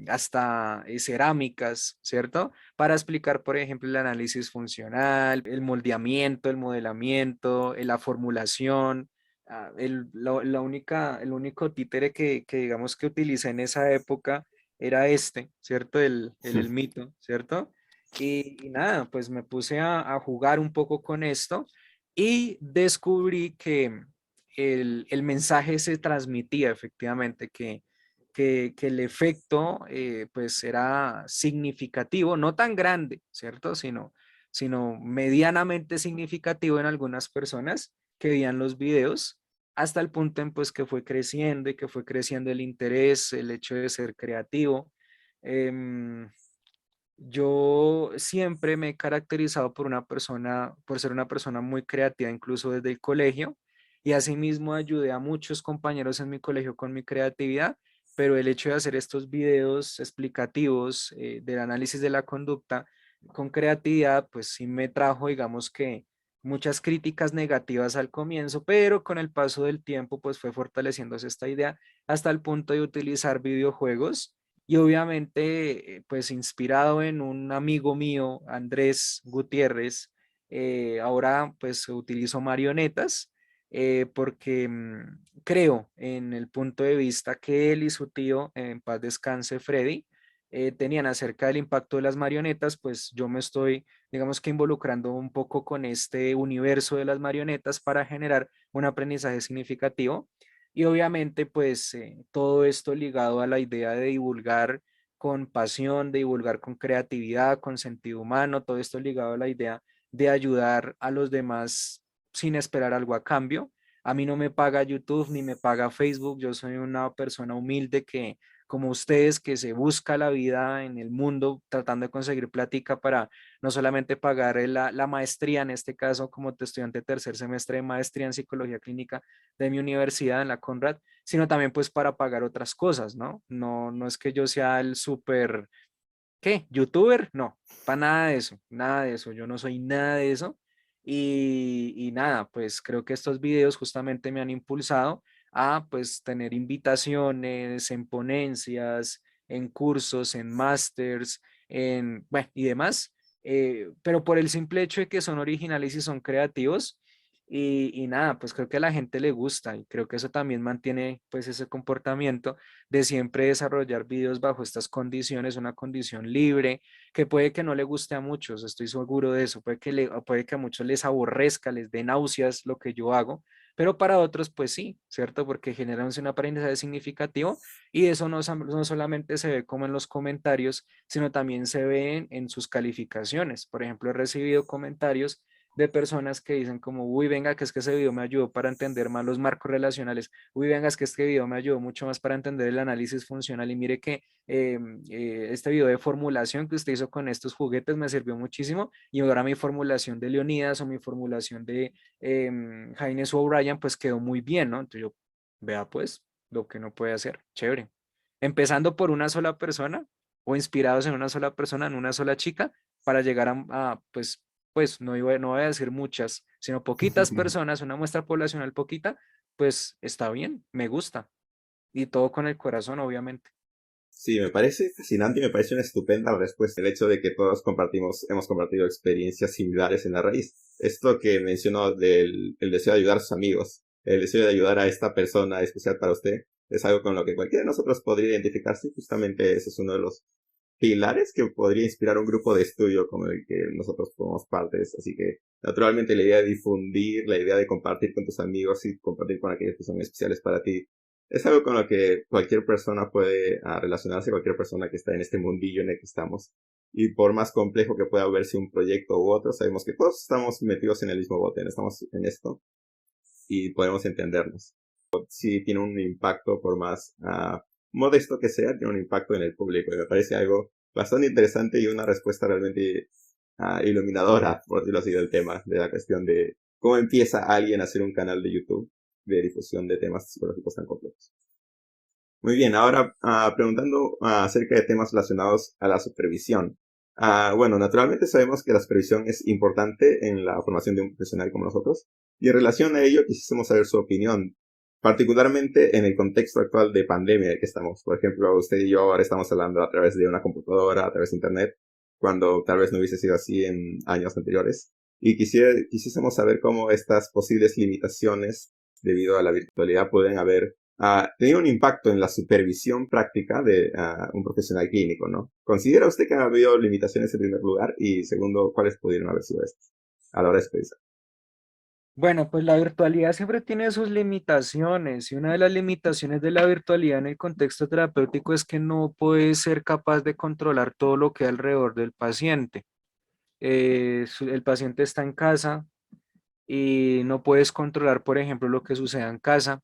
Speaker 2: hasta cerámicas, ¿cierto? Para explicar, por ejemplo, el análisis funcional, el moldeamiento, el modelamiento, la formulación. El único títere que digamos que utilicé en esa época era este, ¿cierto? El mito, ¿cierto? Y nada, pues me puse a jugar un poco con esto y descubrí que el mensaje se transmitía efectivamente, que el efecto pues era significativo, no tan grande, ¿cierto? Sino medianamente significativo en algunas personas que veían los videos hasta el punto en pues que fue creciendo y que fue creciendo el interés, el hecho de ser creativo. Em, yo siempre me he caracterizado por ser una persona muy creativa, incluso desde el colegio, y asimismo ayudé a muchos compañeros en mi colegio con mi creatividad, pero el hecho de hacer estos videos explicativos del análisis de la conducta con creatividad, pues sí me trajo, digamos que muchas críticas negativas al comienzo, pero con el paso del tiempo, pues fue fortaleciéndose esta idea hasta el punto de utilizar videojuegos y obviamente, pues inspirado en un amigo mío, Andrés Gutiérrez, ahora pues utilizo marionetas porque creo en el punto de vista que él y su tío, en paz descanse Freddy, tenían acerca del impacto de las marionetas, pues yo me estoy, digamos que involucrando un poco con este universo de las marionetas para generar un aprendizaje significativo. Y obviamente, pues todo esto ligado a la idea de divulgar con pasión, de divulgar con creatividad, con sentido humano, todo esto ligado a la idea de ayudar a los demás sin esperar algo a cambio. A mí no me paga YouTube ni me paga Facebook, yo soy una persona humilde que, como ustedes, que se busca la vida en el mundo tratando de conseguir plática para no solamente pagar la maestría, en este caso como estudiante de tercer semestre de maestría en psicología clínica de mi universidad en la Conrad, sino también pues para pagar otras cosas, ¿no? No es que yo sea el súper, ¿qué? ¿Youtuber? No, para nada de eso, nada de eso, yo no soy nada de eso. Y nada, pues creo que estos videos justamente me han impulsado a pues tener invitaciones en ponencias, en cursos, en másters, bueno, y demás. Pero por el simple hecho de que son originales y son creativos, y nada, pues creo que a la gente le gusta y creo que eso también mantiene pues ese comportamiento de siempre desarrollar videos bajo estas condiciones, una condición libre, que puede que no le guste a muchos, estoy seguro de eso, puede que a muchos les aborrezca, les dé náuseas lo que yo hago, pero para otros pues sí, ¿cierto? Porque generan un aprendizaje significativo y eso no solamente se ve como en los comentarios, sino también se ve en sus calificaciones. Por ejemplo, he recibido comentarios de personas que dicen como, uy, venga, que es que ese video me ayudó para entender más los marcos relacionales. Uy, venga, es que este video me ayudó mucho más para entender el análisis funcional y mire que este video de formulación que usted hizo con estos juguetes me sirvió muchísimo y ahora mi formulación de Leonidas o mi formulación de Jaime O'Brien pues quedó muy bien, ¿no? Entonces yo, vea pues, lo que no puede hacer, chévere. Empezando por una sola persona o inspirados en una sola persona, en una sola chica, para llegar pues no voy a decir muchas, sino poquitas personas, una muestra poblacional poquita, pues está bien, me gusta. Y todo con el corazón, obviamente.
Speaker 1: Sí, me parece fascinante y me parece una estupenda respuesta el hecho de que todos hemos compartido experiencias similares en la raíz. Esto que mencionó del el deseo de ayudar a sus amigos, el deseo de ayudar a esta persona especial para usted, es algo con lo que cualquiera de nosotros podría identificarse. Justamente ese es uno de los pilares que podría inspirar un grupo de estudio como el que nosotros formamos partes. Así que, naturalmente, la idea de difundir, la idea de compartir con tus amigos y compartir con aquellos que son especiales para ti, es algo con lo que cualquier persona puede relacionarse, cualquier persona que está en este mundillo en el que estamos. Y por más complejo que pueda verse un proyecto u otro, sabemos que todos estamos metidos en el mismo bote, estamos en esto y podemos entendernos. Sí tiene un impacto, por más modesto que sea, tiene un impacto en el público. Y me parece algo bastante interesante y una respuesta realmente iluminadora, por decirlo así, del tema, de la cuestión de cómo empieza alguien a hacer un canal de YouTube de difusión de temas psicológicos tan complejos. Muy bien, ahora preguntando acerca de temas relacionados a la supervisión. Bueno, naturalmente sabemos que la supervisión es importante en la formación de un profesional como nosotros, y en relación a ello quisiésemos saber su opinión, particularmente en el contexto actual de pandemia en el que estamos. Por ejemplo, usted y yo ahora estamos hablando a través de una computadora, a través de Internet, cuando tal vez no hubiese sido así en años anteriores. Y quisiésemos saber cómo estas posibles limitaciones debido a la virtualidad pueden haber tenido un impacto en la supervisión práctica de un profesional clínico, ¿no? ¿Considera usted que ha habido limitaciones en primer lugar? Y segundo, ¿cuáles pudieron haber sido estas a la hora de supervisar?
Speaker 2: Bueno, pues la virtualidad siempre tiene sus limitaciones y una de las limitaciones de la virtualidad en el contexto terapéutico es que no puedes ser capaz de controlar todo lo que hay alrededor del paciente. El paciente está en casa y no puedes controlar, por ejemplo, lo que suceda en casa.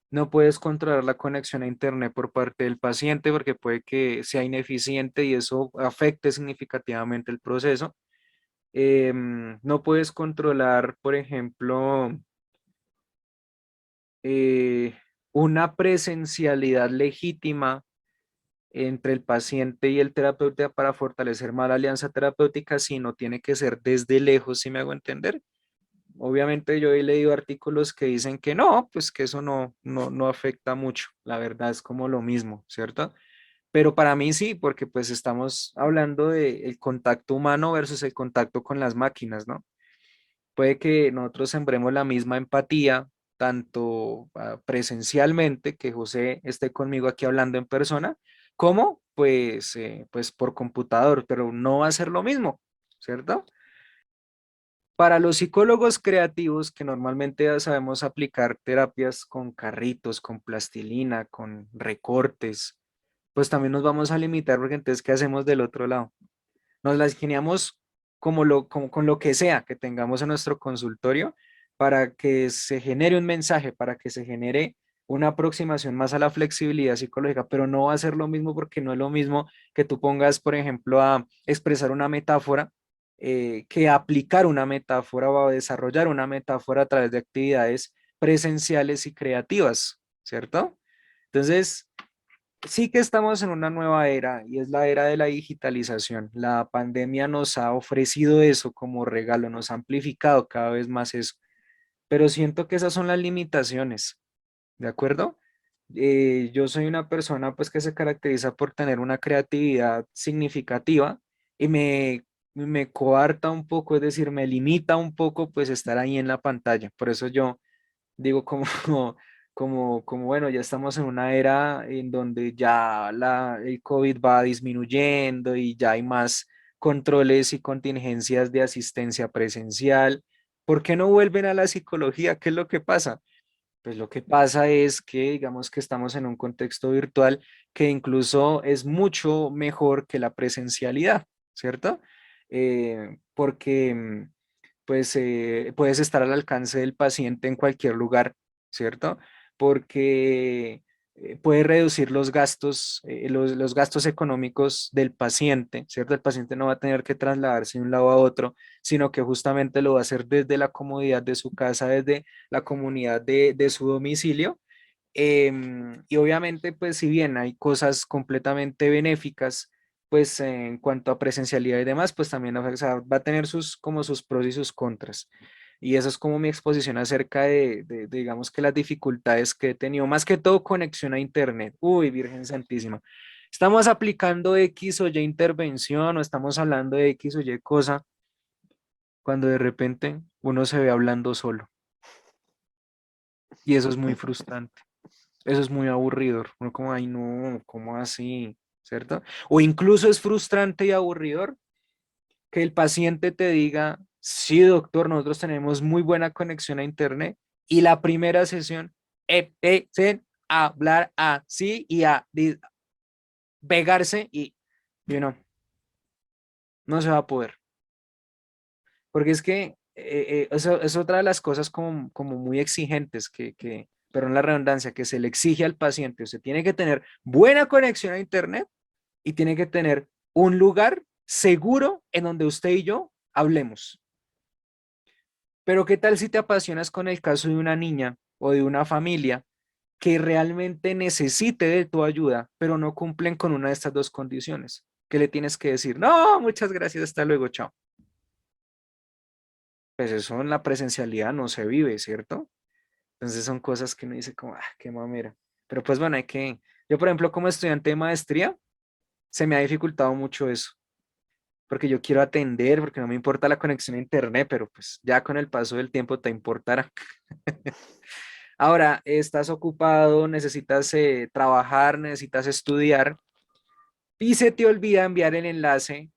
Speaker 2: No puedes controlar la conexión a Internet por parte del paciente porque puede que sea ineficiente y eso afecte significativamente el proceso. No puedes controlar, por ejemplo, eh, una presencialidad legítima entre el paciente y el terapeuta para fortalecer más la alianza terapéutica, sino tiene que ser desde lejos, si me hago entender. Obviamente yo he leído artículos que dicen que no, pues que eso no afecta mucho. La verdad es como lo mismo, ¿cierto? Pero para mí sí, porque pues estamos hablando del contacto humano versus el contacto con las máquinas, ¿no? Puede que nosotros sembremos la misma empatía, tanto presencialmente, que José esté conmigo aquí hablando en persona, como pues por computador, pero no va a ser lo mismo, ¿cierto? Para los psicólogos creativos que normalmente ya sabemos aplicar terapias con carritos, con plastilina, con recortes, pues también nos vamos a limitar porque entonces, ¿qué hacemos del otro lado? Nos las ingeniamos como con lo que sea que tengamos en nuestro consultorio para que se genere un mensaje, para que se genere una aproximación más a la flexibilidad psicológica, pero no va a ser lo mismo porque no es lo mismo que tú pongas, por ejemplo, a expresar una metáfora que aplicar una metáfora o a desarrollar una metáfora a través de actividades presenciales y creativas, ¿cierto? Entonces, sí que estamos en una nueva era y es la era de la digitalización. La pandemia nos ha ofrecido eso como regalo, nos ha amplificado cada vez más eso, pero siento que esas son las limitaciones, ¿de acuerdo? Yo soy una persona pues que se caracteriza por tener una creatividad significativa y me coarta un poco, es decir, me limita un poco pues estar ahí en la pantalla. Por eso yo digo como, como bueno, ya estamos en una era en donde ya el COVID va disminuyendo y ya hay más controles y contingencias de asistencia presencial. ¿Por qué no vuelven a la psicología? ¿Qué es lo que pasa? Pues lo que pasa es que, digamos que estamos en un contexto virtual que incluso es mucho mejor que la presencialidad, ¿cierto? Porque pues puedes estar al alcance del paciente en cualquier lugar, ¿cierto? Porque puede reducir los gastos económicos del paciente, ¿cierto? El paciente no va a tener que trasladarse de un lado a otro, sino que justamente lo va a hacer desde la comodidad de su casa, desde la comunidad de su domicilio. Y obviamente, pues si bien hay cosas completamente benéficas, pues en cuanto a presencialidad y demás, pues también o sea, va a tener como sus pros y sus contras. Y eso es como mi exposición acerca digamos que las dificultades que he tenido, más que todo conexión a Internet. Uy, Virgen Santísima. Estamos aplicando X o Y intervención o estamos hablando de X o Y cosa cuando de repente uno se ve hablando solo. Y eso es muy frustrante. Eso es muy aburridor. Uno como, ay, no, ¿cómo así? ¿Cierto? O incluso es frustrante y aburridor que el paciente te diga, sí, doctor, nosotros tenemos muy buena conexión a internet y la primera sesión empiecen a hablar así y a pegarse y no, no se va a poder. Porque es que eso es otra de las cosas como muy exigentes pero en la redundancia, que se le exige al paciente. Usted tiene que tener buena conexión a internet y tiene que tener un lugar seguro en donde usted y yo hablemos. Pero ¿qué tal si te apasionas con el caso de una niña o de una familia que realmente necesite de tu ayuda, pero no cumplen con una de estas dos condiciones? ¿Qué le tienes que decir? No, muchas gracias, hasta luego, chao. Pues eso en la presencialidad no se vive, ¿cierto? Entonces son cosas que uno dice como, ah, qué mamera. Pero pues bueno, yo por ejemplo como estudiante de maestría, se me ha dificultado mucho eso, porque yo quiero atender, porque no me importa la conexión a internet, pero pues ya con el paso del tiempo te importará. Ahora, estás ocupado, necesitas trabajar, necesitas estudiar y se te olvida enviar el enlace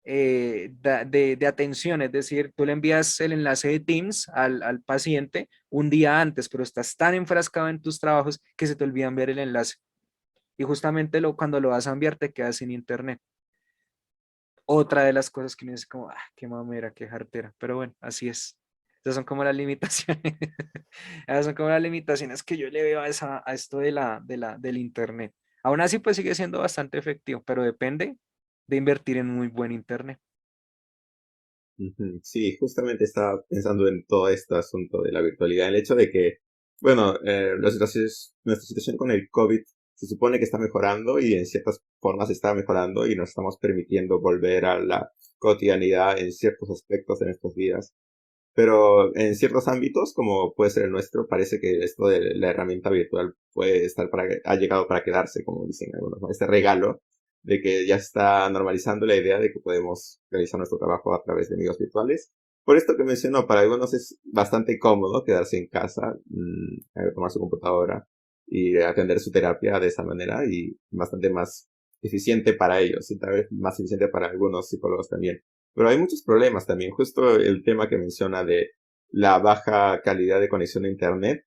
Speaker 2: de atención, es decir, tú le envías el enlace de Teams al paciente un día antes, pero estás tan enfrascado en tus trabajos que se te olvida enviar el enlace. Y justamente cuando lo vas a enviar te quedas sin internet. Otra de las cosas que uno dice como, ah, qué mamera, qué jartera, pero bueno, así es. Esas son como las limitaciones. Esas son como las limitaciones que yo le veo a esto del internet. Aún así, pues sigue siendo bastante efectivo, pero depende de invertir en muy buen internet.
Speaker 1: Ujú. Sí, justamente estaba pensando en todo este asunto de la virtualidad, el hecho de que, bueno, nuestra situación con el COVID se supone que está mejorando y en ciertas formas está mejorando y nos estamos permitiendo volver a la cotidianidad en ciertos aspectos de nuestras vidas. Pero en ciertos ámbitos, como puede ser el nuestro, parece que esto de la herramienta virtual puede estar ha llegado para quedarse, como dicen algunos, ¿no? Este regalo de que ya está normalizando la idea de que podemos realizar nuestro trabajo a través de medios virtuales. Por esto que menciono, para algunos es bastante cómodo quedarse en casa, tomar su computadora y atender su terapia de esa manera y bastante más eficiente para ellos y tal vez más eficiente para algunos psicólogos también. Pero hay muchos problemas también. Justo el tema que menciona de la baja calidad de conexión a Internet.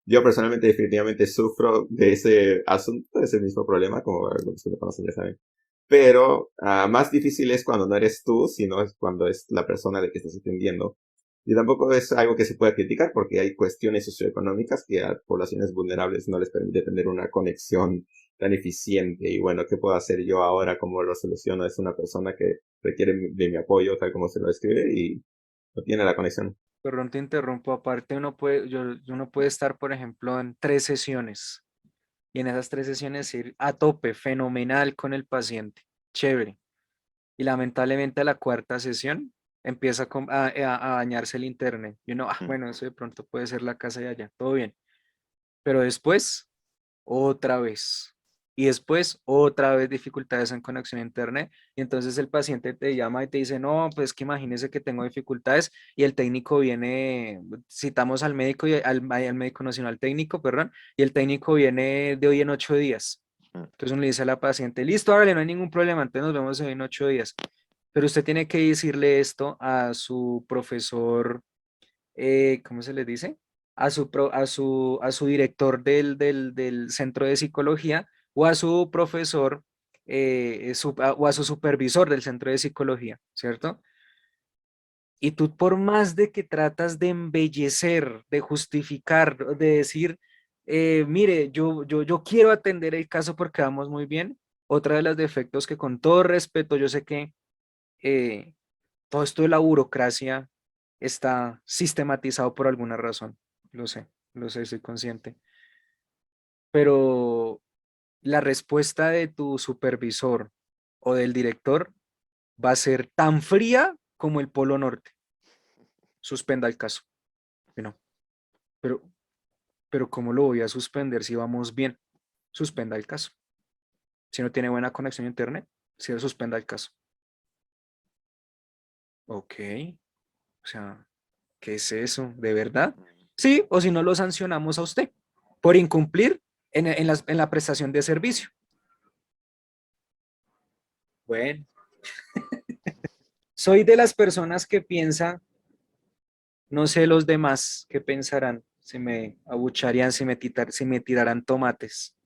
Speaker 1: Yo personalmente definitivamente sufro de ese asunto, de ese mismo problema, como algunos que me conocen ya saben. Pero más difícil es cuando no eres tú, sino es cuando es la persona de que estás atendiendo. Y tampoco es algo que se pueda criticar porque hay cuestiones socioeconómicas que a poblaciones vulnerables no les permite tener una conexión tan eficiente. Y bueno, ¿qué puedo hacer yo ahora? ¿Cómo lo soluciono? Es una persona que requiere de mi apoyo, tal como se lo describe, y no tiene la conexión.
Speaker 2: Perdón, te interrumpo. Aparte, uno puede estar, por ejemplo, en 3 sesiones y en esas 3 sesiones ir a tope, fenomenal con el paciente. Chévere. Y lamentablemente a la cuarta sesión empieza a dañarse el internet. Y uno, ah, bueno, eso de pronto puede ser la casa de allá, todo bien. Pero después, otra vez. Y después, otra vez dificultades en conexión a internet. Y entonces el paciente te llama y te dice, no, pues que imagínese que tengo dificultades. Y el técnico viene, citamos al médico, al médico nacional técnico, perdón, y el técnico viene de hoy en 8 días. Entonces uno le dice a la paciente, listo, hágale, no hay ningún problema, entonces nos vemos hoy en 8 días. Pero usted tiene que decirle esto a su profesor, ¿cómo se le dice? A su director del centro de psicología o a su profesor o a su supervisor del centro de psicología, ¿cierto? Y tú por más de que tratas de embellecer, de justificar, de decir, mire, yo quiero atender el caso porque vamos muy bien, otra de los defectos que con todo respeto, yo sé que eh, todo esto de la burocracia está sistematizado por alguna razón. Lo sé, soy consciente. Pero la respuesta de tu supervisor o del director va a ser tan fría como el Polo Norte. Suspenda el caso. Y no, pero, pero ¿cómo lo voy a suspender si vamos bien? Suspenda el caso. Si no tiene buena conexión a internet, si suspenda el caso. Ok, o sea, ¿qué es eso? ¿De verdad? Sí, o si no lo sancionamos a usted por incumplir en la prestación de servicio. Bueno, soy de las personas que piensa, no sé los demás qué pensarán, si me abucharían, si me tiraran tomates,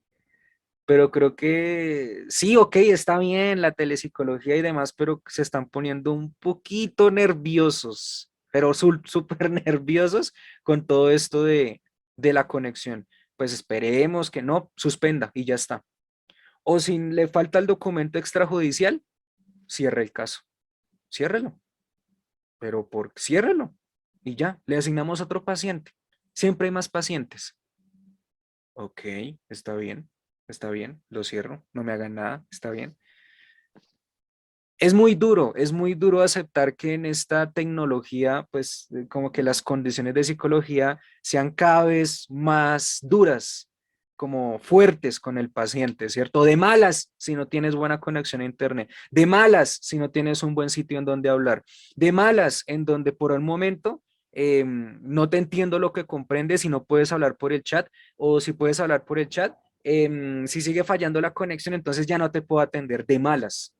Speaker 2: pero creo que sí, ok, está bien la telepsicología y demás, pero se están poniendo un poquito nerviosos, pero súper nerviosos con todo esto de la conexión. Pues esperemos que no, suspenda y ya está. O si le falta el documento extrajudicial, cierre el caso. Ciérrelo, pero ciérrelo y ya, le asignamos otro paciente. Siempre hay más pacientes. Ok, está bien, lo cierro, no me hagan nada, está bien. Es muy duro aceptar que en esta tecnología, pues como que las condiciones de psicología sean cada vez más duras, como fuertes con el paciente, ¿cierto? De malas si no tienes buena conexión a internet, de malas si no tienes un buen sitio en donde hablar, de malas en donde por el momento no te entiendo lo que comprendes y no puedes hablar por el chat, o si puedes hablar por el chat, si sigue fallando la conexión, entonces ya no te puedo atender de malas.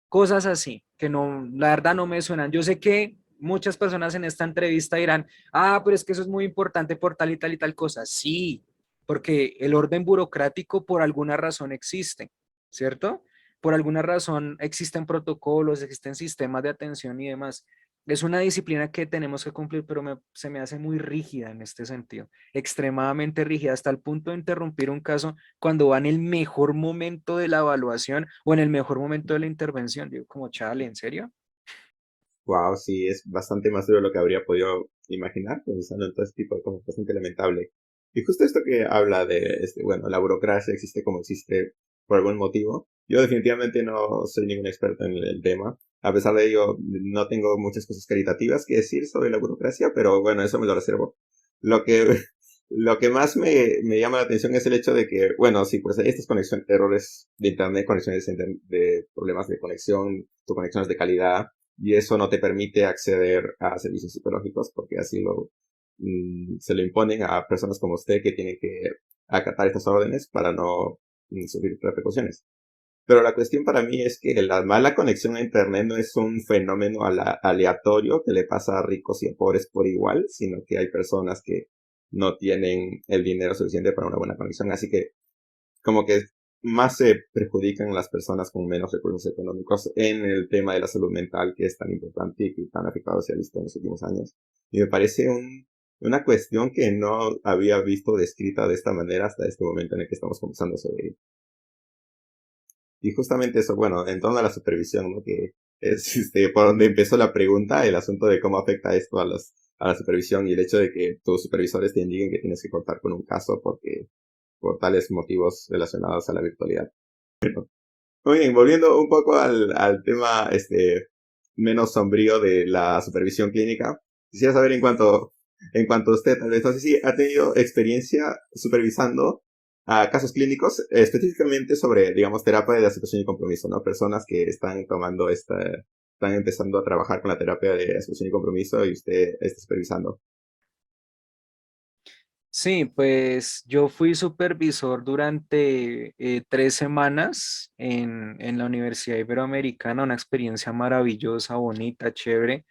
Speaker 2: Cosas así, que no, la verdad no me suenan. Yo sé que muchas personas en esta entrevista dirán, ah, pero es que eso es muy importante por tal y tal y tal cosa. Sí, porque el orden burocrático por alguna razón existe, ¿cierto? Por alguna razón existen protocolos, existen sistemas de atención y demás. Es una disciplina que tenemos que cumplir, pero se me hace muy rígida en este sentido, extremadamente rígida, hasta el punto de interrumpir un caso cuando va en el mejor momento de la evaluación o en el mejor momento de la intervención. Digo, como, chale, ¿en serio?
Speaker 1: Wow, sí, es bastante más duro de lo que habría podido imaginar, pensando en todo este tipo de cosas, bastante lamentable. Y justo esto que habla de, bueno, la burocracia existe como existe por algún motivo. Yo definitivamente no soy ningún experto en el tema. A pesar de ello, no tengo muchas cosas caritativas que decir sobre la burocracia, pero bueno, eso me lo reservo. Lo que, lo que más me llama la atención es el hecho de que, bueno, sí, pues hay estas errores de internet, conexiones de problemas de conexión, tu conexiones de calidad, y eso no te permite acceder a servicios psicológicos porque así se lo imponen a personas como usted que tienen que acatar estas órdenes para no sufrir repercusiones. Pero la cuestión para mí es que la mala conexión a internet no es un fenómeno aleatorio que le pasa a ricos y a pobres por igual, sino que hay personas que no tienen el dinero suficiente para una buena conexión, así que como que más se perjudican las personas con menos recursos económicos en el tema de la salud mental, que es tan importante y que tan afectado se ha visto en los últimos años. Y me parece una cuestión que no había visto descrita de esta manera hasta este momento en el que estamos conversando sobre ello. Y justamente eso, bueno, en torno a la supervisión, ¿no? Que es por donde empezó la pregunta, el asunto de cómo afecta esto a la supervisión y el hecho de que tus supervisores te indiquen que tienes que contar con un caso por tales motivos relacionados a la virtualidad. Muy bien, volviendo un poco al tema menos sombrío de la supervisión clínica, quisiera saber en cuanto a usted, tal vez, no sé si ha tenido experiencia supervisando a casos clínicos, específicamente sobre, digamos, terapia de aceptación y compromiso, ¿no? Personas que están empezando a trabajar con la terapia de aceptación y compromiso y usted está supervisando.
Speaker 2: Sí, pues yo fui supervisor durante 3 semanas en la Universidad Iberoamericana, una experiencia maravillosa, bonita, chévere,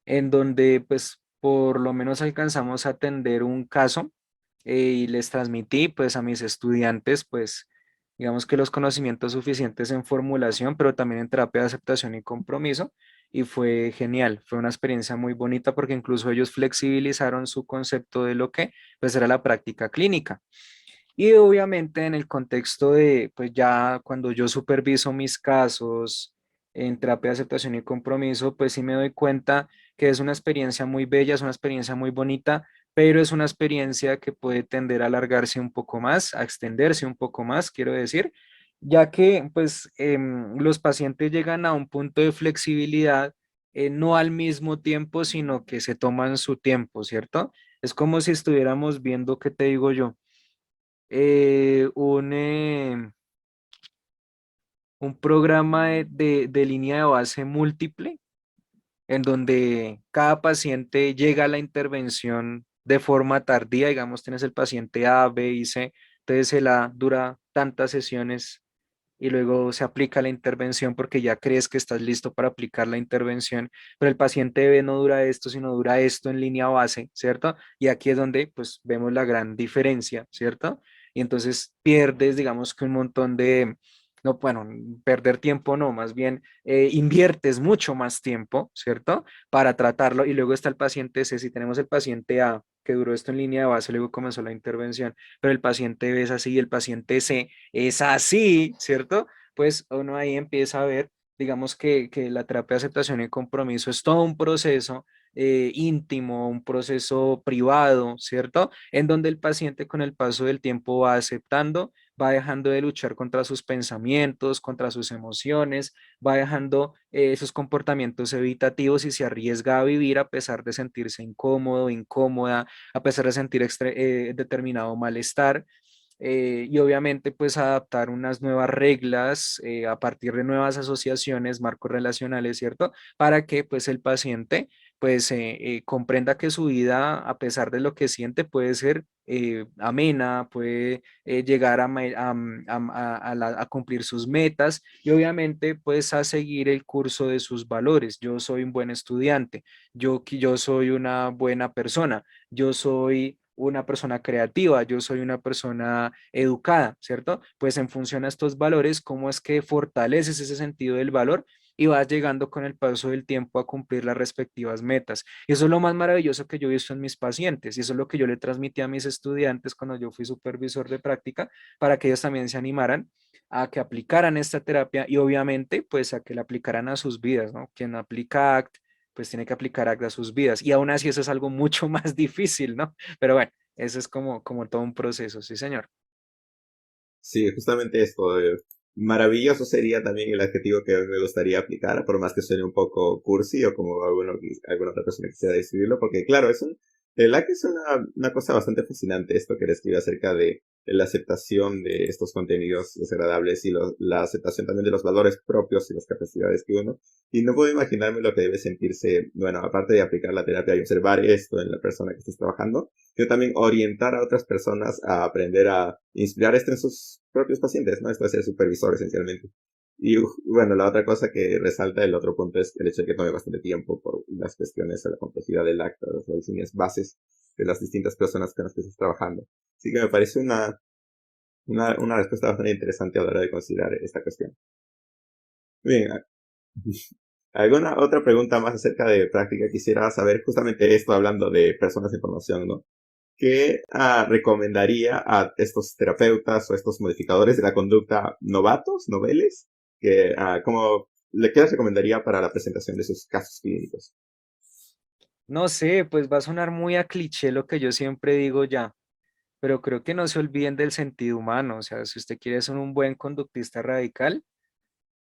Speaker 2: en donde pues por lo menos alcanzamos a atender un caso y les transmití pues a mis estudiantes pues digamos que los conocimientos suficientes en formulación, pero también en terapia de aceptación y compromiso. Y fue genial, fue una experiencia muy bonita porque incluso ellos flexibilizaron su concepto de lo que pues era la práctica clínica. Y obviamente en el contexto de, pues ya cuando yo superviso mis casos en terapia de aceptación y compromiso, pues sí me doy cuenta que es una experiencia muy bella, es una experiencia muy bonita, pero es una experiencia que puede tender a alargarse un poco más, a extenderse un poco más, quiero decir, ya que pues los pacientes llegan a un punto de flexibilidad, no al mismo tiempo, sino que se toman su tiempo, ¿cierto? Es como si estuviéramos viendo, ¿qué te digo yo? Un programa de línea de base múltiple, en donde cada paciente llega a la intervención de forma tardía, digamos, tienes el paciente A, B y C, entonces el A dura tantas sesiones y luego se aplica la intervención porque ya crees que estás listo para aplicar la intervención, pero el paciente B no dura esto, sino dura esto en línea base, ¿cierto? Y aquí es donde pues vemos la gran diferencia, ¿cierto? Y entonces pierdes, digamos que un montón de, no, bueno, perder tiempo no, más bien inviertes mucho más tiempo, ¿cierto? Para tratarlo y luego está el paciente C, si tenemos el paciente A que duró esto en línea de base, luego comenzó la intervención, pero el paciente B es así y el paciente C es así, ¿cierto? pues uno ahí empieza a ver, digamos que la terapia de aceptación y compromiso es todo un proceso íntimo, un proceso privado, ¿cierto? En donde el paciente con el paso del tiempo va aceptando, va dejando de luchar contra sus pensamientos, contra sus emociones, va dejando esos comportamientos evitativos y se arriesga a vivir a pesar de sentirse incómodo, incómoda, a pesar de sentir determinado malestar. Y obviamente pues adaptar unas nuevas reglas a partir de nuevas asociaciones, marcos relacionales, ¿cierto? Para que pues el paciente pues comprenda que su vida, a pesar de lo que siente, puede ser amena, puede llegar a cumplir sus metas y obviamente pues a seguir el curso de sus valores. Yo soy un buen estudiante, yo soy una buena persona, yo soy una persona creativa, yo soy una persona educada, ¿cierto? Pues en función a estos valores, ¿cómo es que fortaleces ese sentido del valor? Y vas llegando con el paso del tiempo a cumplir las respectivas metas. Y eso es lo más maravilloso que yo he visto en mis pacientes y eso es lo que yo le transmití a mis estudiantes cuando yo fui supervisor de práctica para que ellos también se animaran a que aplicaran esta terapia y obviamente pues a que la aplicaran a sus vidas, ¿no? Quien aplica ACT pues tiene que aplicar ACT a sus vidas y aún así eso es algo mucho más difícil, ¿no? Pero bueno, eso es como todo un proceso, sí, señor.
Speaker 1: Sí, justamente esto. Maravilloso sería también el adjetivo que me gustaría aplicar, por más que suene un poco cursi o como alguna otra persona quisiera describirlo, porque claro, el LAC es una cosa bastante fascinante esto que describe acerca de la aceptación de estos contenidos desagradables y la aceptación también de los valores propios y las capacidades que uno. Y no puedo imaginarme lo que debe sentirse, bueno, aparte de aplicar la terapia y observar esto en la persona que estás trabajando, yo también orientar a otras personas a aprender a inspirar esto en sus propios pacientes, ¿no? Esto es ser supervisor esencialmente. Y bueno, la otra cosa que resalta el otro punto es el hecho de que tome bastante tiempo por las cuestiones de la complejidad del acta, las líneas bases de las distintas personas con las que estás trabajando. Así que me parece una respuesta bastante interesante a la hora de considerar esta cuestión. Bien, ¿alguna otra pregunta más acerca de práctica? Quisiera saber justamente esto hablando de personas en formación, ¿no? ¿Qué recomendaría a estos terapeutas o estos modificadores de la conducta novatos, noveles? ¿Qué les recomendaría para la presentación de sus casos clínicos?
Speaker 2: No sé, pues va a sonar muy a cliché lo que yo siempre digo ya, pero creo que no se olviden del sentido humano, o sea, si usted quiere ser un buen conductista radical,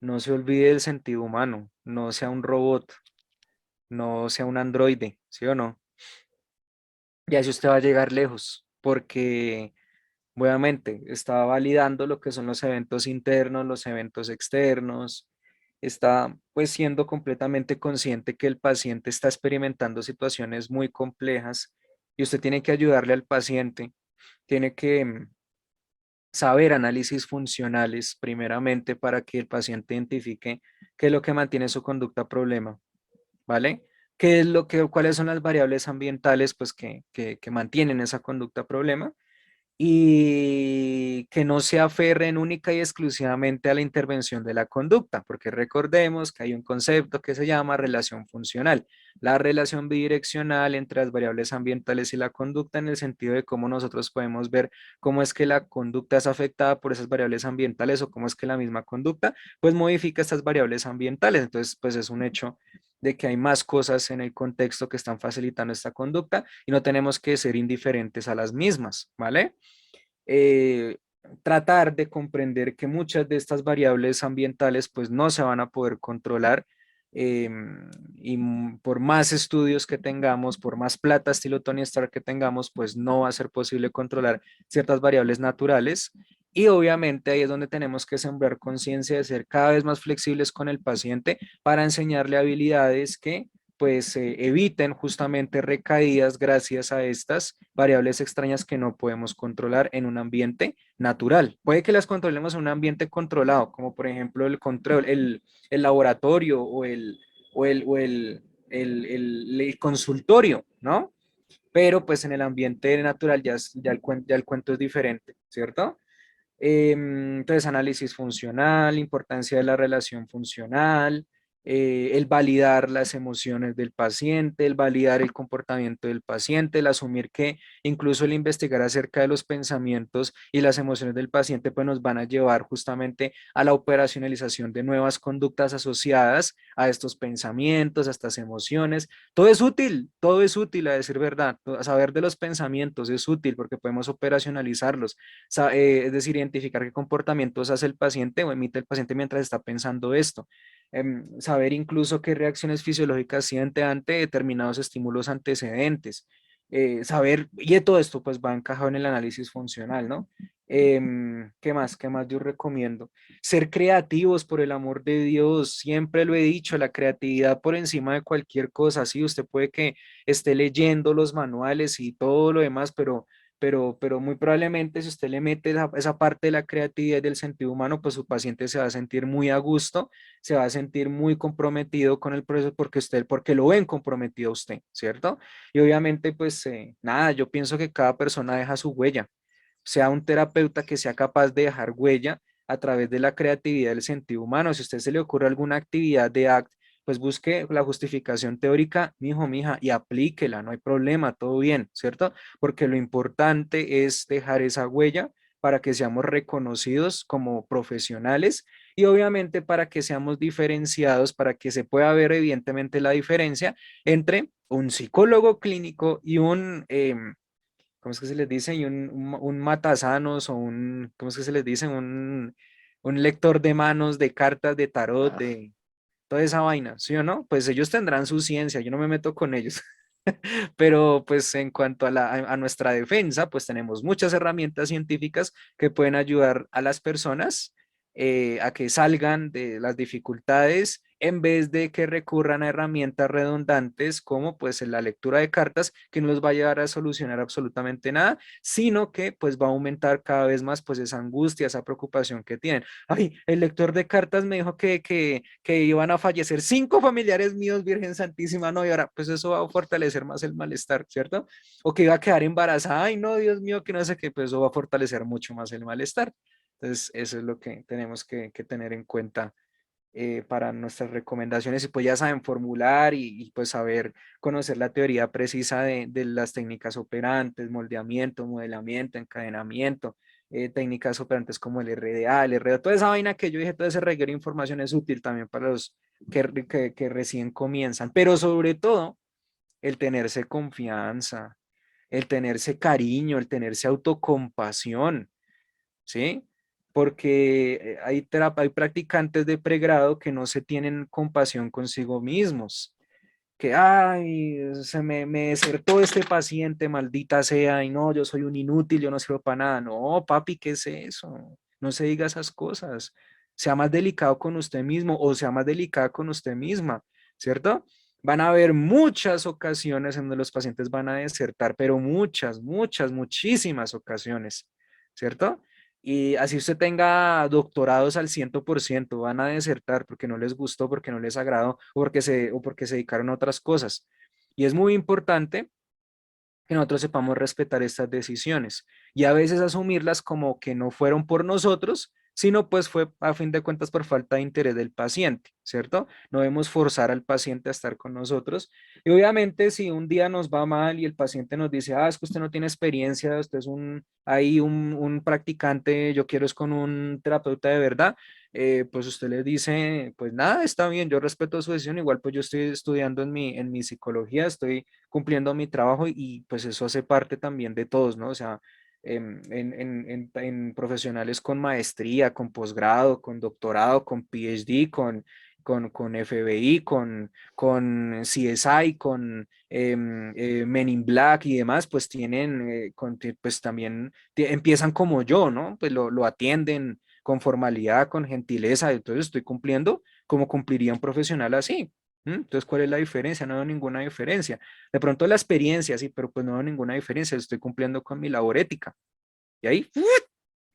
Speaker 2: no se olvide del sentido humano, no sea un robot, no sea un androide, ¿sí o no? Y así usted va a llegar lejos, porque obviamente está validando lo que son los eventos internos, los eventos externos, está pues siendo completamente consciente que el paciente está experimentando situaciones muy complejas y usted tiene que ayudarle al paciente, tiene que saber análisis funcionales primeramente para que el paciente identifique qué es lo que mantiene su conducta problema, ¿vale? ¿Qué es cuáles son las variables ambientales pues que mantienen esa conducta problema? Y que no se aferren única y exclusivamente a la intervención de la conducta, porque recordemos que hay un concepto que se llama relación funcional, la relación bidireccional entre las variables ambientales y la conducta en el sentido de cómo nosotros podemos ver cómo es que la conducta es afectada por esas variables ambientales o cómo es que la misma conducta pues modifica estas variables ambientales. Entonces, pues es un hecho de que hay más cosas en el contexto que están facilitando esta conducta y no tenemos que ser indiferentes a las mismas, ¿vale? eh, Tratar de comprender que muchas de estas variables ambientales pues no se van a poder controlar por más estudios que tengamos, por más plata estilo Tony Stark que tengamos, pues no va a ser posible controlar ciertas variables naturales. Y obviamente ahí es donde tenemos que sembrar conciencia de ser cada vez más flexibles con el paciente para enseñarle habilidades que pues eviten justamente recaídas gracias a estas variables extrañas que no podemos controlar en un ambiente natural. Puede que las controlemos en un ambiente controlado, como por ejemplo el control, el laboratorio o el consultorio, ¿no? Pero pues en el ambiente natural ya el cuento es diferente, ¿cierto? Entonces, análisis funcional, importancia de la relación funcional, el validar las emociones del paciente, el validar el comportamiento del paciente, el asumir que incluso el investigar acerca de los pensamientos y las emociones del paciente, pues nos van a llevar justamente a la operacionalización de nuevas conductas asociadas a estos pensamientos, a estas emociones. Todo es útil, a decir verdad. Saber de los pensamientos es útil porque podemos operacionalizarlos, es decir, identificar qué comportamientos hace el paciente o emite el paciente mientras está pensando esto. Saber incluso qué reacciones fisiológicas siente ante determinados estímulos antecedentes. Saber, y de todo esto pues va encajado en el análisis funcional, ¿no? ¿Qué más? ¿Qué más yo recomiendo? Ser creativos, por el amor de Dios, siempre lo he dicho, la creatividad por encima de cualquier cosa, sí, usted puede que esté leyendo los manuales y todo lo demás, pero muy probablemente si usted le mete esa parte de la creatividad y del sentido humano, pues su paciente se va a sentir muy a gusto, se va a sentir muy comprometido con el proceso porque lo ven comprometido a usted, ¿cierto? Y obviamente, pues nada, yo pienso que cada persona deja su huella, sea un terapeuta que sea capaz de dejar huella a través de la creatividad del sentido humano. Si a usted se le ocurre alguna actividad de ACT, pues busque la justificación teórica, mijo, mija, y aplíquela, no hay problema, todo bien, ¿cierto? Porque lo importante es dejar esa huella para que seamos reconocidos como profesionales y obviamente para que seamos diferenciados, para que se pueda ver evidentemente la diferencia entre un psicólogo clínico y ¿cómo es que se les dice? Y un matasanos o ¿cómo es que se les dice? Un lector de manos, de cartas, de tarot, de toda esa vaina, ¿sí o no? Pues ellos tendrán su ciencia, yo no me meto con ellos. Pero pues en cuanto a nuestra defensa, pues tenemos muchas herramientas científicas que pueden ayudar a las personas a que salgan de las dificultades en vez de que recurran a herramientas redundantes como pues en la lectura de cartas que no los va a llevar a solucionar absolutamente nada, sino que pues va a aumentar cada vez más pues esa angustia, esa preocupación que tienen. Ay, el lector de cartas me dijo que iban a fallecer 5 familiares míos, Virgen Santísima, no, y ahora pues eso va a fortalecer más el malestar, ¿cierto? O que iba a quedar embarazada, ay, no, Dios mío, que no sé qué, pues eso va a fortalecer mucho más el malestar. Entonces, eso es lo que tenemos que tener en cuenta para nuestras recomendaciones y pues ya saben formular y, pues saber conocer la teoría precisa de las técnicas operantes, moldeamiento, modelamiento, encadenamiento, técnicas operantes como el RDA, el RDA, toda esa vaina que yo dije, todo ese reguero de información es útil también para los que recién comienzan, pero sobre todo el tenerse confianza, el tenerse cariño, el tenerse autocompasión, ¿sí? Porque hay practicantes de pregrado que no se tienen compasión consigo mismos, que, ay, me desertó este paciente, maldita sea, y no, yo soy un inútil, yo no sirvo para nada. No, papi, ¿qué es eso? No se diga esas cosas. Sea más delicado con usted mismo o sea más delicada con usted misma, ¿cierto? Van a haber muchas ocasiones en donde los pacientes van a desertar, pero muchísimas ocasiones, ¿cierto? Y así usted tenga doctorados al 100%, van a desertar porque no les gustó, porque no les agradó o porque se dedicaron a otras cosas. Y es muy importante que nosotros sepamos respetar estas decisiones y a veces asumirlas como que no fueron por nosotros, sino pues fue a fin de cuentas por falta de interés del paciente, ¿cierto? No debemos forzar al paciente a estar con nosotros. Y obviamente si un día nos va mal y el paciente nos dice, es que usted no tiene experiencia, usted es un practicante, yo quiero es con un terapeuta de verdad, pues usted le dice, pues nada, está bien, yo respeto su decisión, igual pues yo estoy estudiando en mi psicología, estoy cumpliendo mi trabajo y pues eso hace parte también de todos, ¿no? O sea, en profesionales con maestría, con posgrado, con doctorado, con PhD, con FBI, con CSI, con Men in Black y demás, pues tienen, pues también empiezan como yo, ¿no? Pues lo atienden con formalidad, con gentileza, entonces estoy cumpliendo como cumpliría un profesional así. Entonces, ¿cuál es la diferencia? No veo ninguna diferencia. De pronto la experiencia, sí, pero pues no veo ninguna diferencia. Estoy cumpliendo con mi labor ética. Y ahí,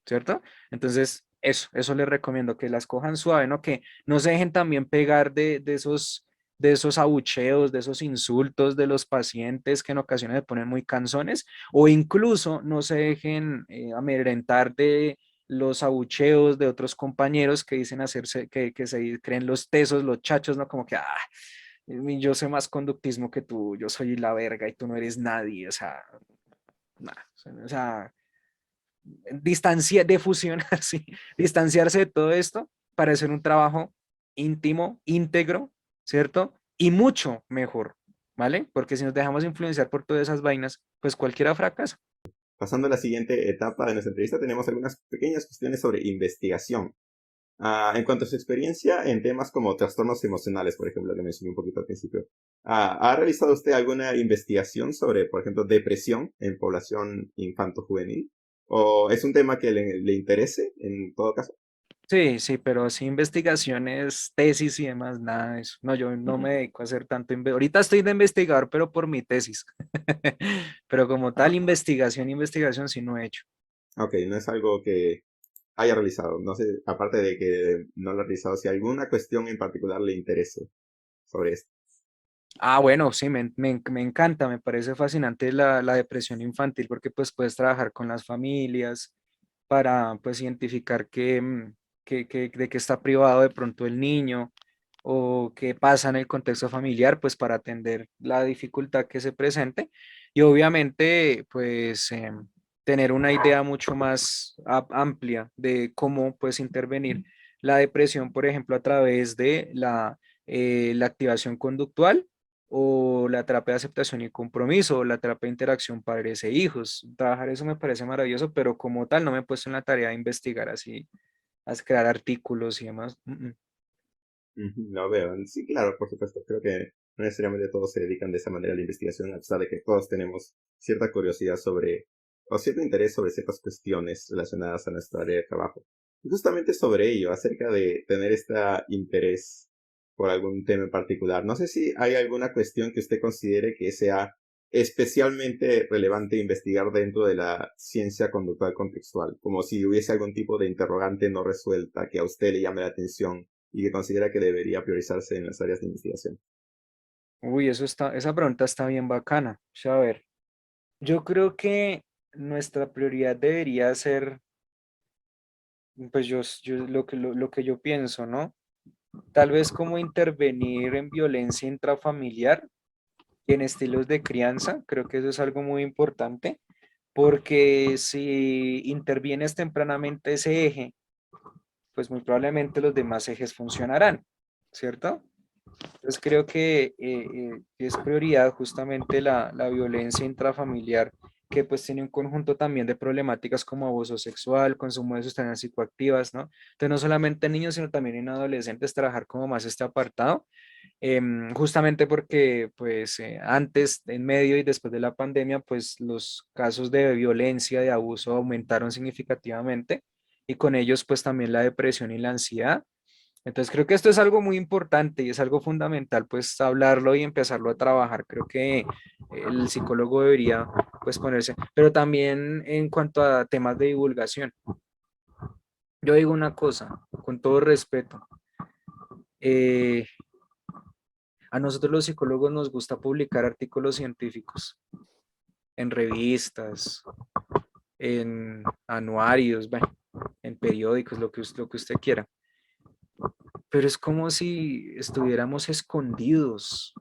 Speaker 2: ¿cierto? Entonces, eso les recomiendo, que las cojan suave, ¿no? Que no se dejen también pegar de esos abucheos, de esos insultos de los pacientes que en ocasiones se ponen muy cansones, o incluso no se dejen amedrentar los abucheos de otros compañeros que dicen hacerse, que se creen los tesos, los chachos, ¿no? Como que, yo sé más conductismo que tú, yo soy la verga y tú no eres nadie, o sea, nada, o sea, de fusionar, sí, distanciarse de todo esto para hacer un trabajo íntimo, íntegro, ¿cierto? Y mucho mejor, ¿vale? Porque si nos dejamos influenciar por todas esas vainas, pues cualquiera fracasa.
Speaker 1: Pasando a la siguiente etapa de nuestra entrevista, tenemos algunas pequeñas cuestiones sobre investigación. En cuanto a su experiencia en temas como trastornos emocionales, por ejemplo, que mencioné un poquito al principio, ¿ha realizado usted alguna investigación sobre, por ejemplo, depresión en población infanto-juvenil? ¿O es un tema que le interese en todo caso?
Speaker 2: Sí, sí, pero sí investigaciones, tesis y demás, nada de eso. No, yo no me dedico a hacer tanto. Ahorita estoy de investigador, pero por mi tesis. Pero como tal, investigación sí no he hecho.
Speaker 1: Ok, no es algo que haya realizado. No sé, aparte de que no lo ha realizado, si alguna cuestión en particular le interese sobre esto.
Speaker 2: Bueno, sí, me encanta, me parece fascinante la depresión infantil porque pues puedes trabajar con las familias para pues identificar de qué está privado de pronto el niño o qué pasa en el contexto familiar pues para atender la dificultad que se presente y obviamente pues tener una idea mucho más amplia de cómo pues intervenir la depresión, por ejemplo, a través de la activación conductual o la terapia de aceptación y compromiso, o la terapia de interacción padres e hijos. Trabajar eso me parece maravilloso, pero como tal no me he puesto en la tarea de investigar así, a crear artículos y demás.
Speaker 1: Ujú, lo veo. Sí, claro, por supuesto. Creo que no necesariamente todos se dedican de esa manera a la investigación, a pesar de que todos tenemos cierta curiosidad sobre, o cierto interés sobre ciertas cuestiones relacionadas a nuestra área de trabajo. Y justamente sobre ello, acerca de tener este interés por algún tema en particular. No sé si hay alguna cuestión que usted considere que sea especialmente relevante investigar dentro de la ciencia conductual contextual, como si hubiese algún tipo de interrogante no resuelta que a usted le llame la atención y que considera que debería priorizarse en las áreas de investigación.
Speaker 2: Uy, esa pregunta está bien bacana. O sea, a ver, yo creo que nuestra prioridad debería ser, pues lo que yo pienso, ¿no? Tal vez como intervenir en violencia intrafamiliar y en estilos de crianza, creo que eso es algo muy importante, porque si intervienes tempranamente ese eje, pues muy probablemente los demás ejes funcionarán, ¿cierto? Entonces creo que es prioridad justamente la violencia intrafamiliar, que pues tiene un conjunto también de problemáticas como abuso sexual, consumo de sustancias psicoactivas, ¿no? Entonces no solamente en niños, sino también en adolescentes trabajar como más este apartado, justamente porque pues antes, en medio y después de la pandemia, pues los casos de violencia, de abuso aumentaron significativamente y con ellos pues también la depresión y la ansiedad. Entonces creo que esto es algo muy importante y es algo fundamental pues hablarlo y empezarlo a trabajar. Creo que el psicólogo debería pues ponerse, pero también en cuanto a temas de divulgación. Yo digo una cosa, con todo respeto, eh, a nosotros los psicólogos nos gusta publicar artículos científicos en revistas, en anuarios, bueno, en periódicos, lo que usted quiera. Pero es como si estuviéramos escondidos,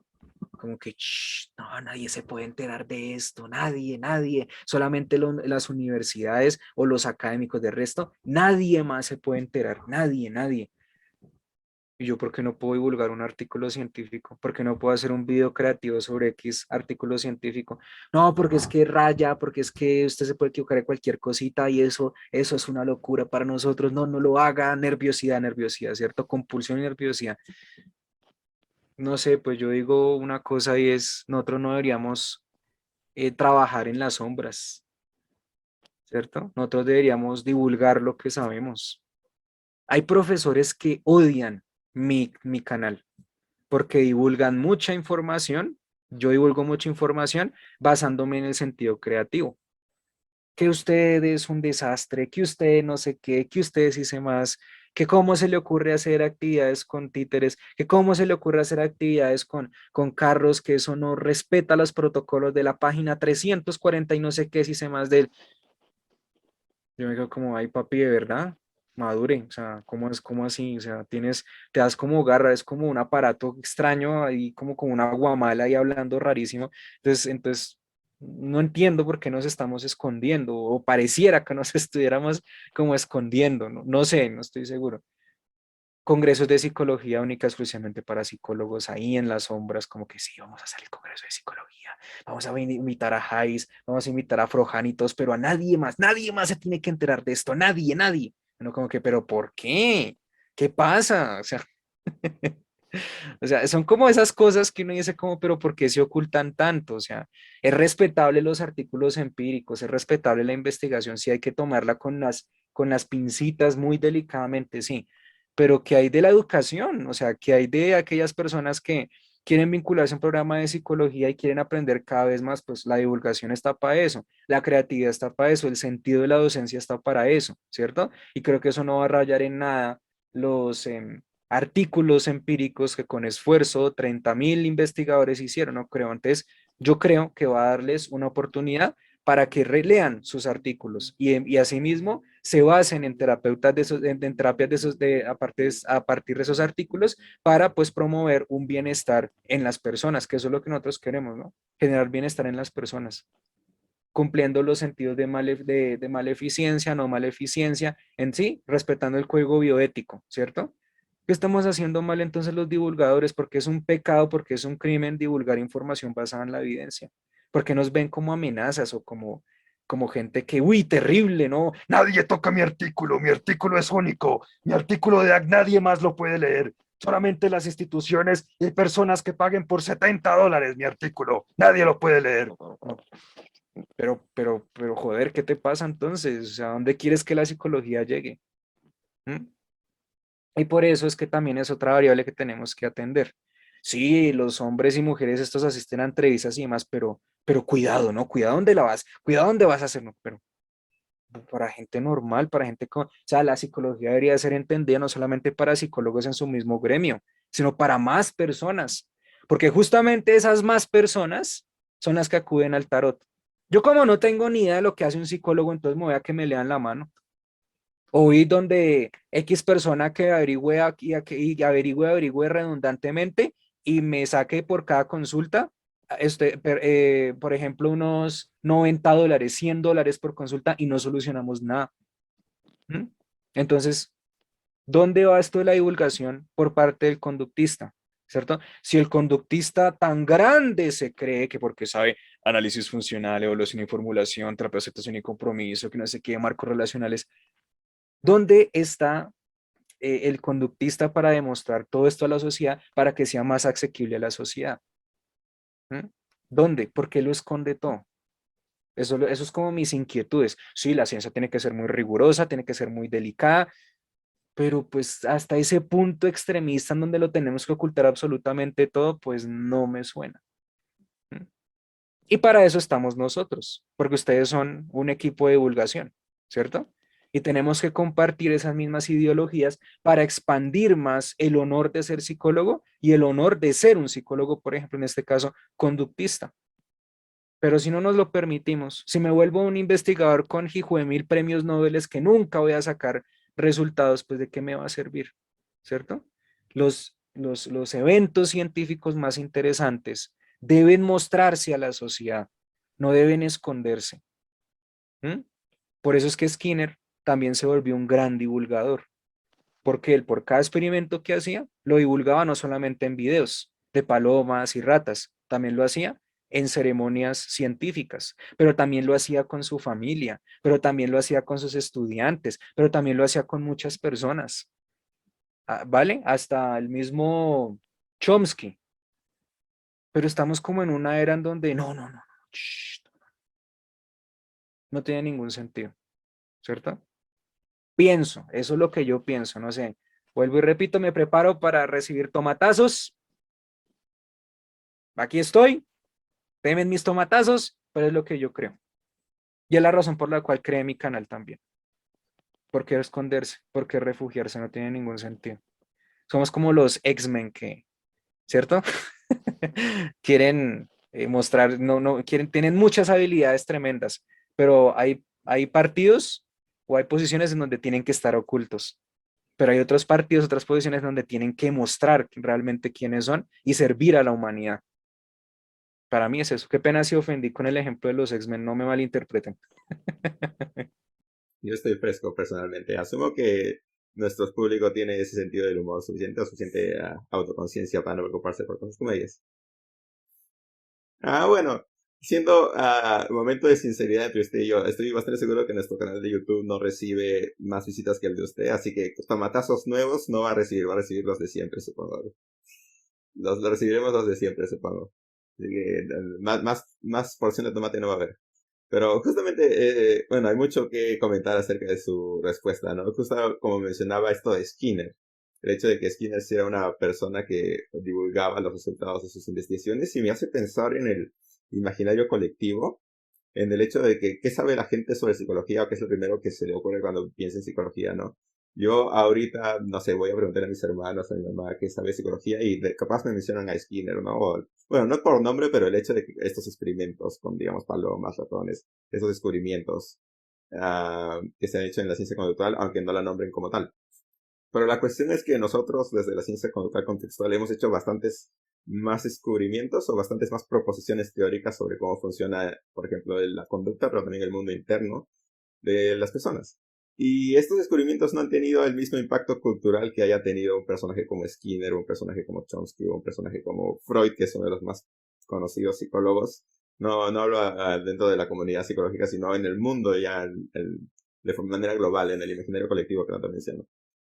Speaker 2: como que "Shh, no, nadie se puede enterar de esto, nadie, solamente las universidades o los académicos de resto, nadie más se puede enterar, nadie. ¿Y yo por qué no puedo divulgar un artículo científico? ¿Por qué no puedo hacer un video creativo sobre X artículo científico? No, porque es que raya, porque es que usted se puede equivocar de cualquier cosita y eso es una locura para nosotros. No, no lo haga, nerviosidad, ¿cierto? Compulsión y nerviosidad. No sé, pues yo digo una cosa y es, nosotros no deberíamos trabajar en las sombras, ¿cierto? Nosotros deberíamos divulgar lo que sabemos. Hay profesores que odian mi canal porque divulgan mucha información. Yo divulgo mucha información basándome en el sentido creativo. Que usted es un desastre, que usted no sé qué, que usted sí sé más, que cómo se le ocurre hacer actividades con títeres, que cómo se le ocurre hacer actividades con carros, que eso no respeta los protocolos de la página 340 y no sé qué, si sé más de él. Yo me quedo como, ay, papi, de verdad, madure, o sea, ¿cómo es, cómo así? O sea, te das como garra, es como un aparato extraño ahí, como una guamala ahí hablando rarísimo. Entonces, no entiendo por qué nos estamos escondiendo, o pareciera que nos estuviéramos como escondiendo, no, no sé, no estoy seguro. Congresos de psicología única exclusivamente para psicólogos ahí en las sombras, como que sí, vamos a hacer el congreso de psicología, vamos a invitar a Jais, vamos a invitar a Frojanitos, pero a nadie más se tiene que enterar de esto, nadie, nadie. Uno como que, pero ¿por qué? ¿Qué pasa? O sea, son como esas cosas que uno dice como, pero ¿por qué se ocultan tanto? O sea, es respetable los artículos empíricos, es respetable la investigación, sí hay que tomarla con las pincitas muy delicadamente, sí, pero ¿qué hay de la educación? O sea, ¿qué hay de aquellas personas que quieren vincularse a un programa de psicología y quieren aprender cada vez más? Pues la divulgación está para eso, la creatividad está para eso, el sentido de la docencia está para eso, ¿cierto? Y creo que eso no va a rayar en nada los artículos empíricos que con esfuerzo 30.000 investigadores hicieron, no creo. Entonces, yo creo que va a darles una oportunidad para que relean sus artículos y asimismo se basen en terapeutas de esos, en terapias de esos, a partir de esos artículos para pues promover un bienestar en las personas, que eso es lo que nosotros queremos, ¿no? Generar bienestar en las personas, cumpliendo los sentidos de maleficencia, no maleficencia, en sí, respetando el código bioético, ¿cierto? ¿Qué estamos haciendo mal entonces los divulgadores? Porque es un pecado, porque es un crimen divulgar información basada en la evidencia. Porque nos ven como amenazas o como gente que, uy, terrible, ¿no? Nadie toca mi artículo es único, mi artículo de nadie más lo puede leer. Solamente las instituciones y personas que paguen por $70 mi artículo, nadie lo puede leer. Pero, joder, ¿qué te pasa entonces? O sea, ¿dónde quieres que la psicología llegue? ¿Mm? Y por eso es que también es otra variable que tenemos que atender. Sí, los hombres y mujeres estos asisten a entrevistas y demás, pero cuidado, ¿no? Cuidado dónde la vas, cuidado dónde vas a hacer, ¿no? Pero para gente normal, para gente con, o sea, la psicología debería ser entendida no solamente para psicólogos en su mismo gremio, sino para más personas, porque justamente esas más personas son las que acuden al tarot. Yo como no tengo ni idea de lo que hace un psicólogo, entonces me voy a que me lean la mano. O ir donde X persona que averigüe aquí, y averigüe redundantemente y me saque por cada consulta, por ejemplo, unos $90, $100 por consulta y no solucionamos nada. ¿Mm? Entonces, ¿dónde va esto de la divulgación por parte del conductista? ¿Cierto? Si el conductista tan grande se cree que porque sabe análisis funcional, evaluación y formulación, terapia de aceptación y compromiso, que no sé qué, marcos relacionales, ¿dónde está el conductista para demostrar todo esto a la sociedad para que sea más asequible a la sociedad? ¿Mm? ¿Dónde? ¿Por qué lo esconde todo? Eso es como mis inquietudes. Sí, la ciencia tiene que ser muy rigurosa, tiene que ser muy delicada, pero pues hasta ese punto extremista en donde lo tenemos que ocultar absolutamente todo, pues no me suena. ¿Mm? Y para eso estamos nosotros, porque ustedes son un equipo de divulgación, ¿cierto? Y tenemos que compartir esas mismas ideologías para expandir más el honor de ser psicólogo y el honor de ser un psicólogo, por ejemplo, en este caso, conductista. Pero si no nos lo permitimos, si me vuelvo un investigador con hijo de mil premios Nobel que nunca voy a sacar resultados, pues ¿de qué me va a servir? ¿Cierto? Los eventos científicos más interesantes deben mostrarse a la sociedad, no deben esconderse. ¿Mm? Por eso es que Skinner también se volvió un gran divulgador, porque él por cada experimento que hacía, lo divulgaba no solamente en videos de palomas y ratas, también lo hacía en ceremonias científicas, pero también lo hacía con su familia, pero también lo hacía con sus estudiantes, pero también lo hacía con muchas personas, ¿vale? Hasta el mismo Chomsky, pero estamos como en una era en donde no, shh, no tiene ningún sentido, ¿cierto? Pienso, eso es lo que yo pienso, no sé. Vuelvo y repito, me preparo para recibir tomatazos. Aquí estoy, temen mis tomatazos, pero es lo que yo creo. Y es la razón por la cual creé mi canal también. ¿Por qué esconderse? ¿Por qué refugiarse? No tiene ningún sentido. Somos como los X-Men que, ¿cierto? Quieren mostrar, no, no, quieren, tienen muchas habilidades tremendas, pero hay partidos o hay posiciones en donde tienen que estar ocultos, pero hay otros partidos, otras posiciones donde tienen que mostrar realmente quiénes son y servir a la humanidad. Para mí es eso. Qué pena si ofendí con el ejemplo de los X-Men, no me malinterpreten.
Speaker 1: Yo estoy fresco personalmente. Asumo que nuestro público tiene ese sentido del humor suficiente o suficiente autoconciencia para no preocuparse por cosas como ellas. Bueno, siendo momento de sinceridad entre usted y yo, estoy bastante seguro que nuestro canal de YouTube no recibe más visitas que el de usted, así que tomatazos nuevos no va a recibir los de siempre, supongo. Los recibiremos los de siempre, supongo. Así que más porción de tomate no va a haber. Pero justamente, bueno, hay mucho que comentar acerca de su respuesta, ¿no? Justo como mencionaba esto de Skinner. El hecho de que Skinner sea una persona que divulgaba los resultados de sus investigaciones y me hace pensar en el imaginario colectivo, en el hecho de que qué sabe la gente sobre psicología o qué es lo primero que se le ocurre cuando piensa en psicología, ¿no? Yo ahorita, no sé, voy a preguntar a mis hermanos, a mi mamá qué sabe psicología y capaz me mencionan a Skinner, ¿no? Bueno, no por nombre, pero el hecho de que estos experimentos con, digamos, palomas, ratones, esos descubrimientos que se han hecho en la ciencia conductual, aunque no la nombren como tal. Pero la cuestión es que nosotros, desde la ciencia conductual contextual, hemos hecho bastantes más descubrimientos o bastantes más proposiciones teóricas sobre cómo funciona, por ejemplo, la conducta, pero también el mundo interno de las personas. Y estos descubrimientos no han tenido el mismo impacto cultural que haya tenido un personaje como Skinner, un personaje como Chomsky, o un personaje como Freud, que es uno de los más conocidos psicólogos. No hablo dentro de la comunidad psicológica, sino en el mundo ya, de manera global, en el imaginario colectivo que tanto menciono.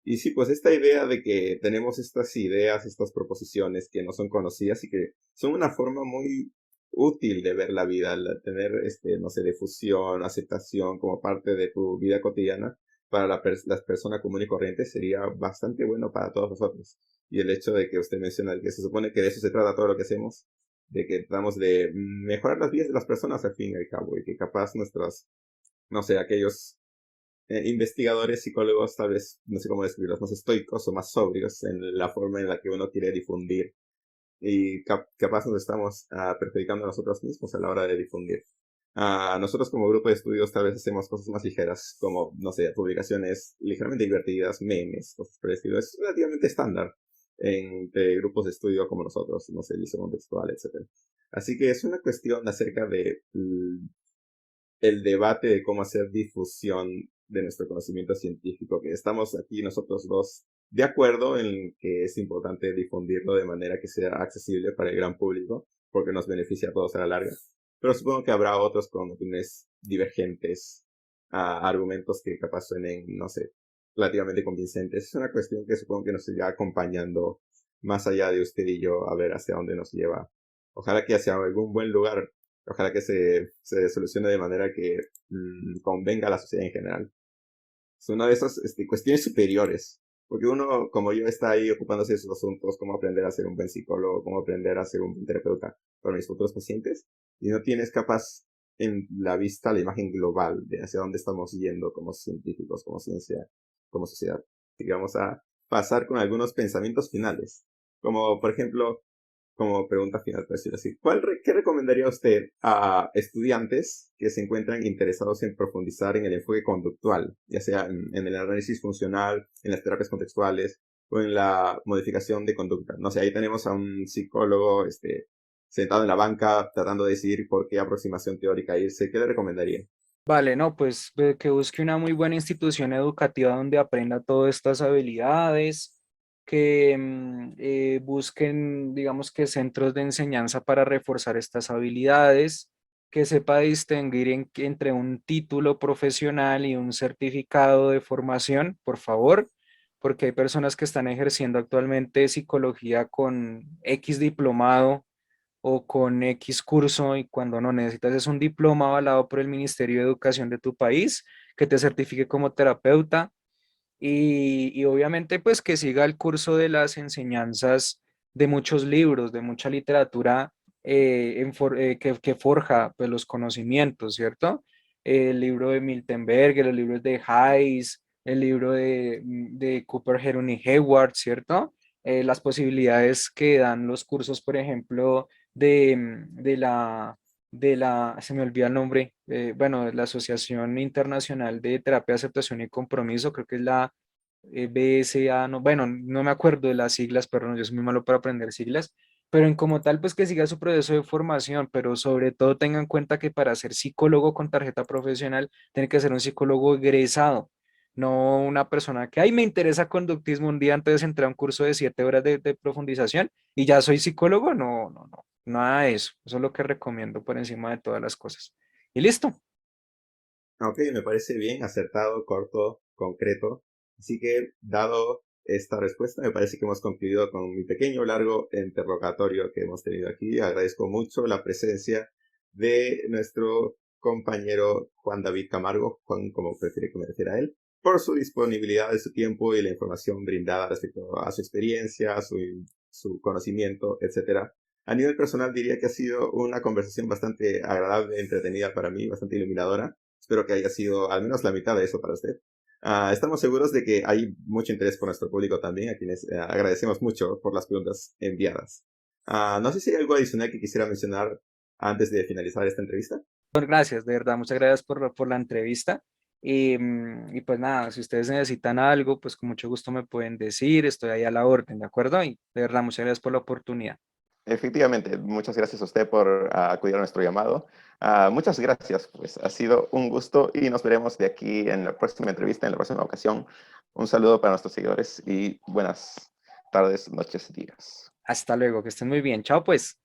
Speaker 1: Y sí, pues esta idea de que tenemos estas ideas, estas proposiciones que no son conocidas y que son una forma muy útil de ver la vida, tener, no sé, difusión, aceptación como parte de tu vida cotidiana para la persona común y corriente sería bastante bueno para todos nosotros. Y el hecho de que usted menciona que se supone que de eso se trata todo lo que hacemos, de que tratamos de mejorar las vidas de las personas al fin y al cabo, y que capaz nuestras, no sé, aquellos investigadores, psicólogos, tal vez, no sé cómo describirlos, más estoicos o más sobrios en la forma en la que uno quiere difundir y capaz nos estamos perjudicando a nosotros mismos a la hora de difundir. Nosotros como grupo de estudios tal vez hacemos cosas más ligeras, como, no sé, publicaciones ligeramente divertidas, memes, cosas por el estilo. Es relativamente estándar entre grupos de estudio como nosotros, no sé, liceo contextual, etc. Así que es una cuestión acerca de el debate de cómo hacer difusión de nuestro conocimiento científico, que estamos aquí nosotros dos de acuerdo en que es importante difundirlo de manera que sea accesible para el gran público, porque nos beneficia a todos a la larga. Pero supongo que habrá otros con opiniones divergentes, argumentos que capaz suenen, no sé, relativamente convincentes. Es una cuestión que supongo que nos irá acompañando más allá de usted y yo a ver hacia dónde nos lleva. Ojalá que hacia algún buen lugar. Ojalá que se solucione de manera que convenga a la sociedad en general. Es una de esas cuestiones superiores. Porque uno, como yo, está ahí ocupándose de esos asuntos, cómo aprender a ser un buen psicólogo, cómo aprender a ser un buen terapeuta para mis futuros pacientes, y no tienes capaz en la vista la imagen global de hacia dónde estamos yendo como científicos, como ciencia, como sociedad. Así que vamos a pasar con algunos pensamientos finales. Como, por ejemplo, como pregunta final, por decirlo así, ¿qué recomendaría usted a estudiantes que se encuentran interesados en profundizar en el enfoque conductual, ya sea en el análisis funcional, en las terapias contextuales o en la modificación de conducta? No sé, ahí tenemos a un psicólogo sentado en la banca tratando de decidir por qué aproximación teórica irse. ¿Qué le recomendaría?
Speaker 2: Vale, no, pues que busque una muy buena institución educativa donde aprenda todas estas habilidades, que busquen, digamos que centros de enseñanza para reforzar estas habilidades, que sepa distinguir entre un título profesional y un certificado de formación, por favor, porque hay personas que están ejerciendo actualmente psicología con X diplomado o con X curso y cuando no necesitas es un diploma avalado por el Ministerio de Educación de tu país que te certifique como terapeuta y obviamente pues que siga el curso de las enseñanzas de muchos libros, de mucha literatura que forja pues, los conocimientos, ¿cierto? El libro de Milton Berger, los libros de Hayes, el libro de Cooper, Heron y Hayward, ¿cierto? Las posibilidades que dan los cursos, por ejemplo, de la se me olvida el nombre, bueno, de la Asociación Internacional de Terapia de Aceptación y Compromiso, creo que es la BSA, no, bueno, no me acuerdo de las siglas, perdón, yo soy muy malo para aprender siglas, pero en como tal, pues que siga su proceso de formación, pero sobre todo tenga en cuenta que para ser psicólogo con tarjeta profesional, tiene que ser un psicólogo egresado, no una persona que, ay, me interesa conductismo, un día antes entré a un curso de 7 horas de profundización y ya soy psicólogo, no, no, no, nada de eso es lo que recomiendo por encima de todas las cosas. Y listo.
Speaker 1: Ok, me parece bien, acertado, corto, concreto. Así que, dado esta respuesta, me parece que hemos concluido con mi pequeño, largo interrogatorio que hemos tenido aquí. Agradezco mucho la presencia de nuestro compañero Juan David Camargo, Juan, como prefiere que me refiera a él, por su disponibilidad de su tiempo y la información brindada respecto a su experiencia, su conocimiento, etcétera. A nivel personal diría que ha sido una conversación bastante agradable, entretenida para mí, bastante iluminadora. Espero que haya sido al menos la mitad de eso para usted. Estamos seguros de que hay mucho interés por nuestro público también, a quienes agradecemos mucho por las preguntas enviadas. No sé si hay algo adicional que quisiera mencionar antes de finalizar esta entrevista.
Speaker 2: Bueno, gracias, de verdad, muchas gracias por la entrevista. Y, y pues nada, si ustedes necesitan algo, pues con mucho gusto me pueden decir, estoy ahí a la orden, ¿de acuerdo? Y de verdad, muchas gracias por la oportunidad.
Speaker 3: Efectivamente, muchas gracias a usted por acudir a nuestro llamado. Muchas gracias, pues ha sido un gusto y nos veremos de aquí en la próxima entrevista, en la próxima ocasión. Un saludo para nuestros seguidores y buenas tardes, noches y días.
Speaker 2: Hasta luego, que estén muy bien. Chao, pues.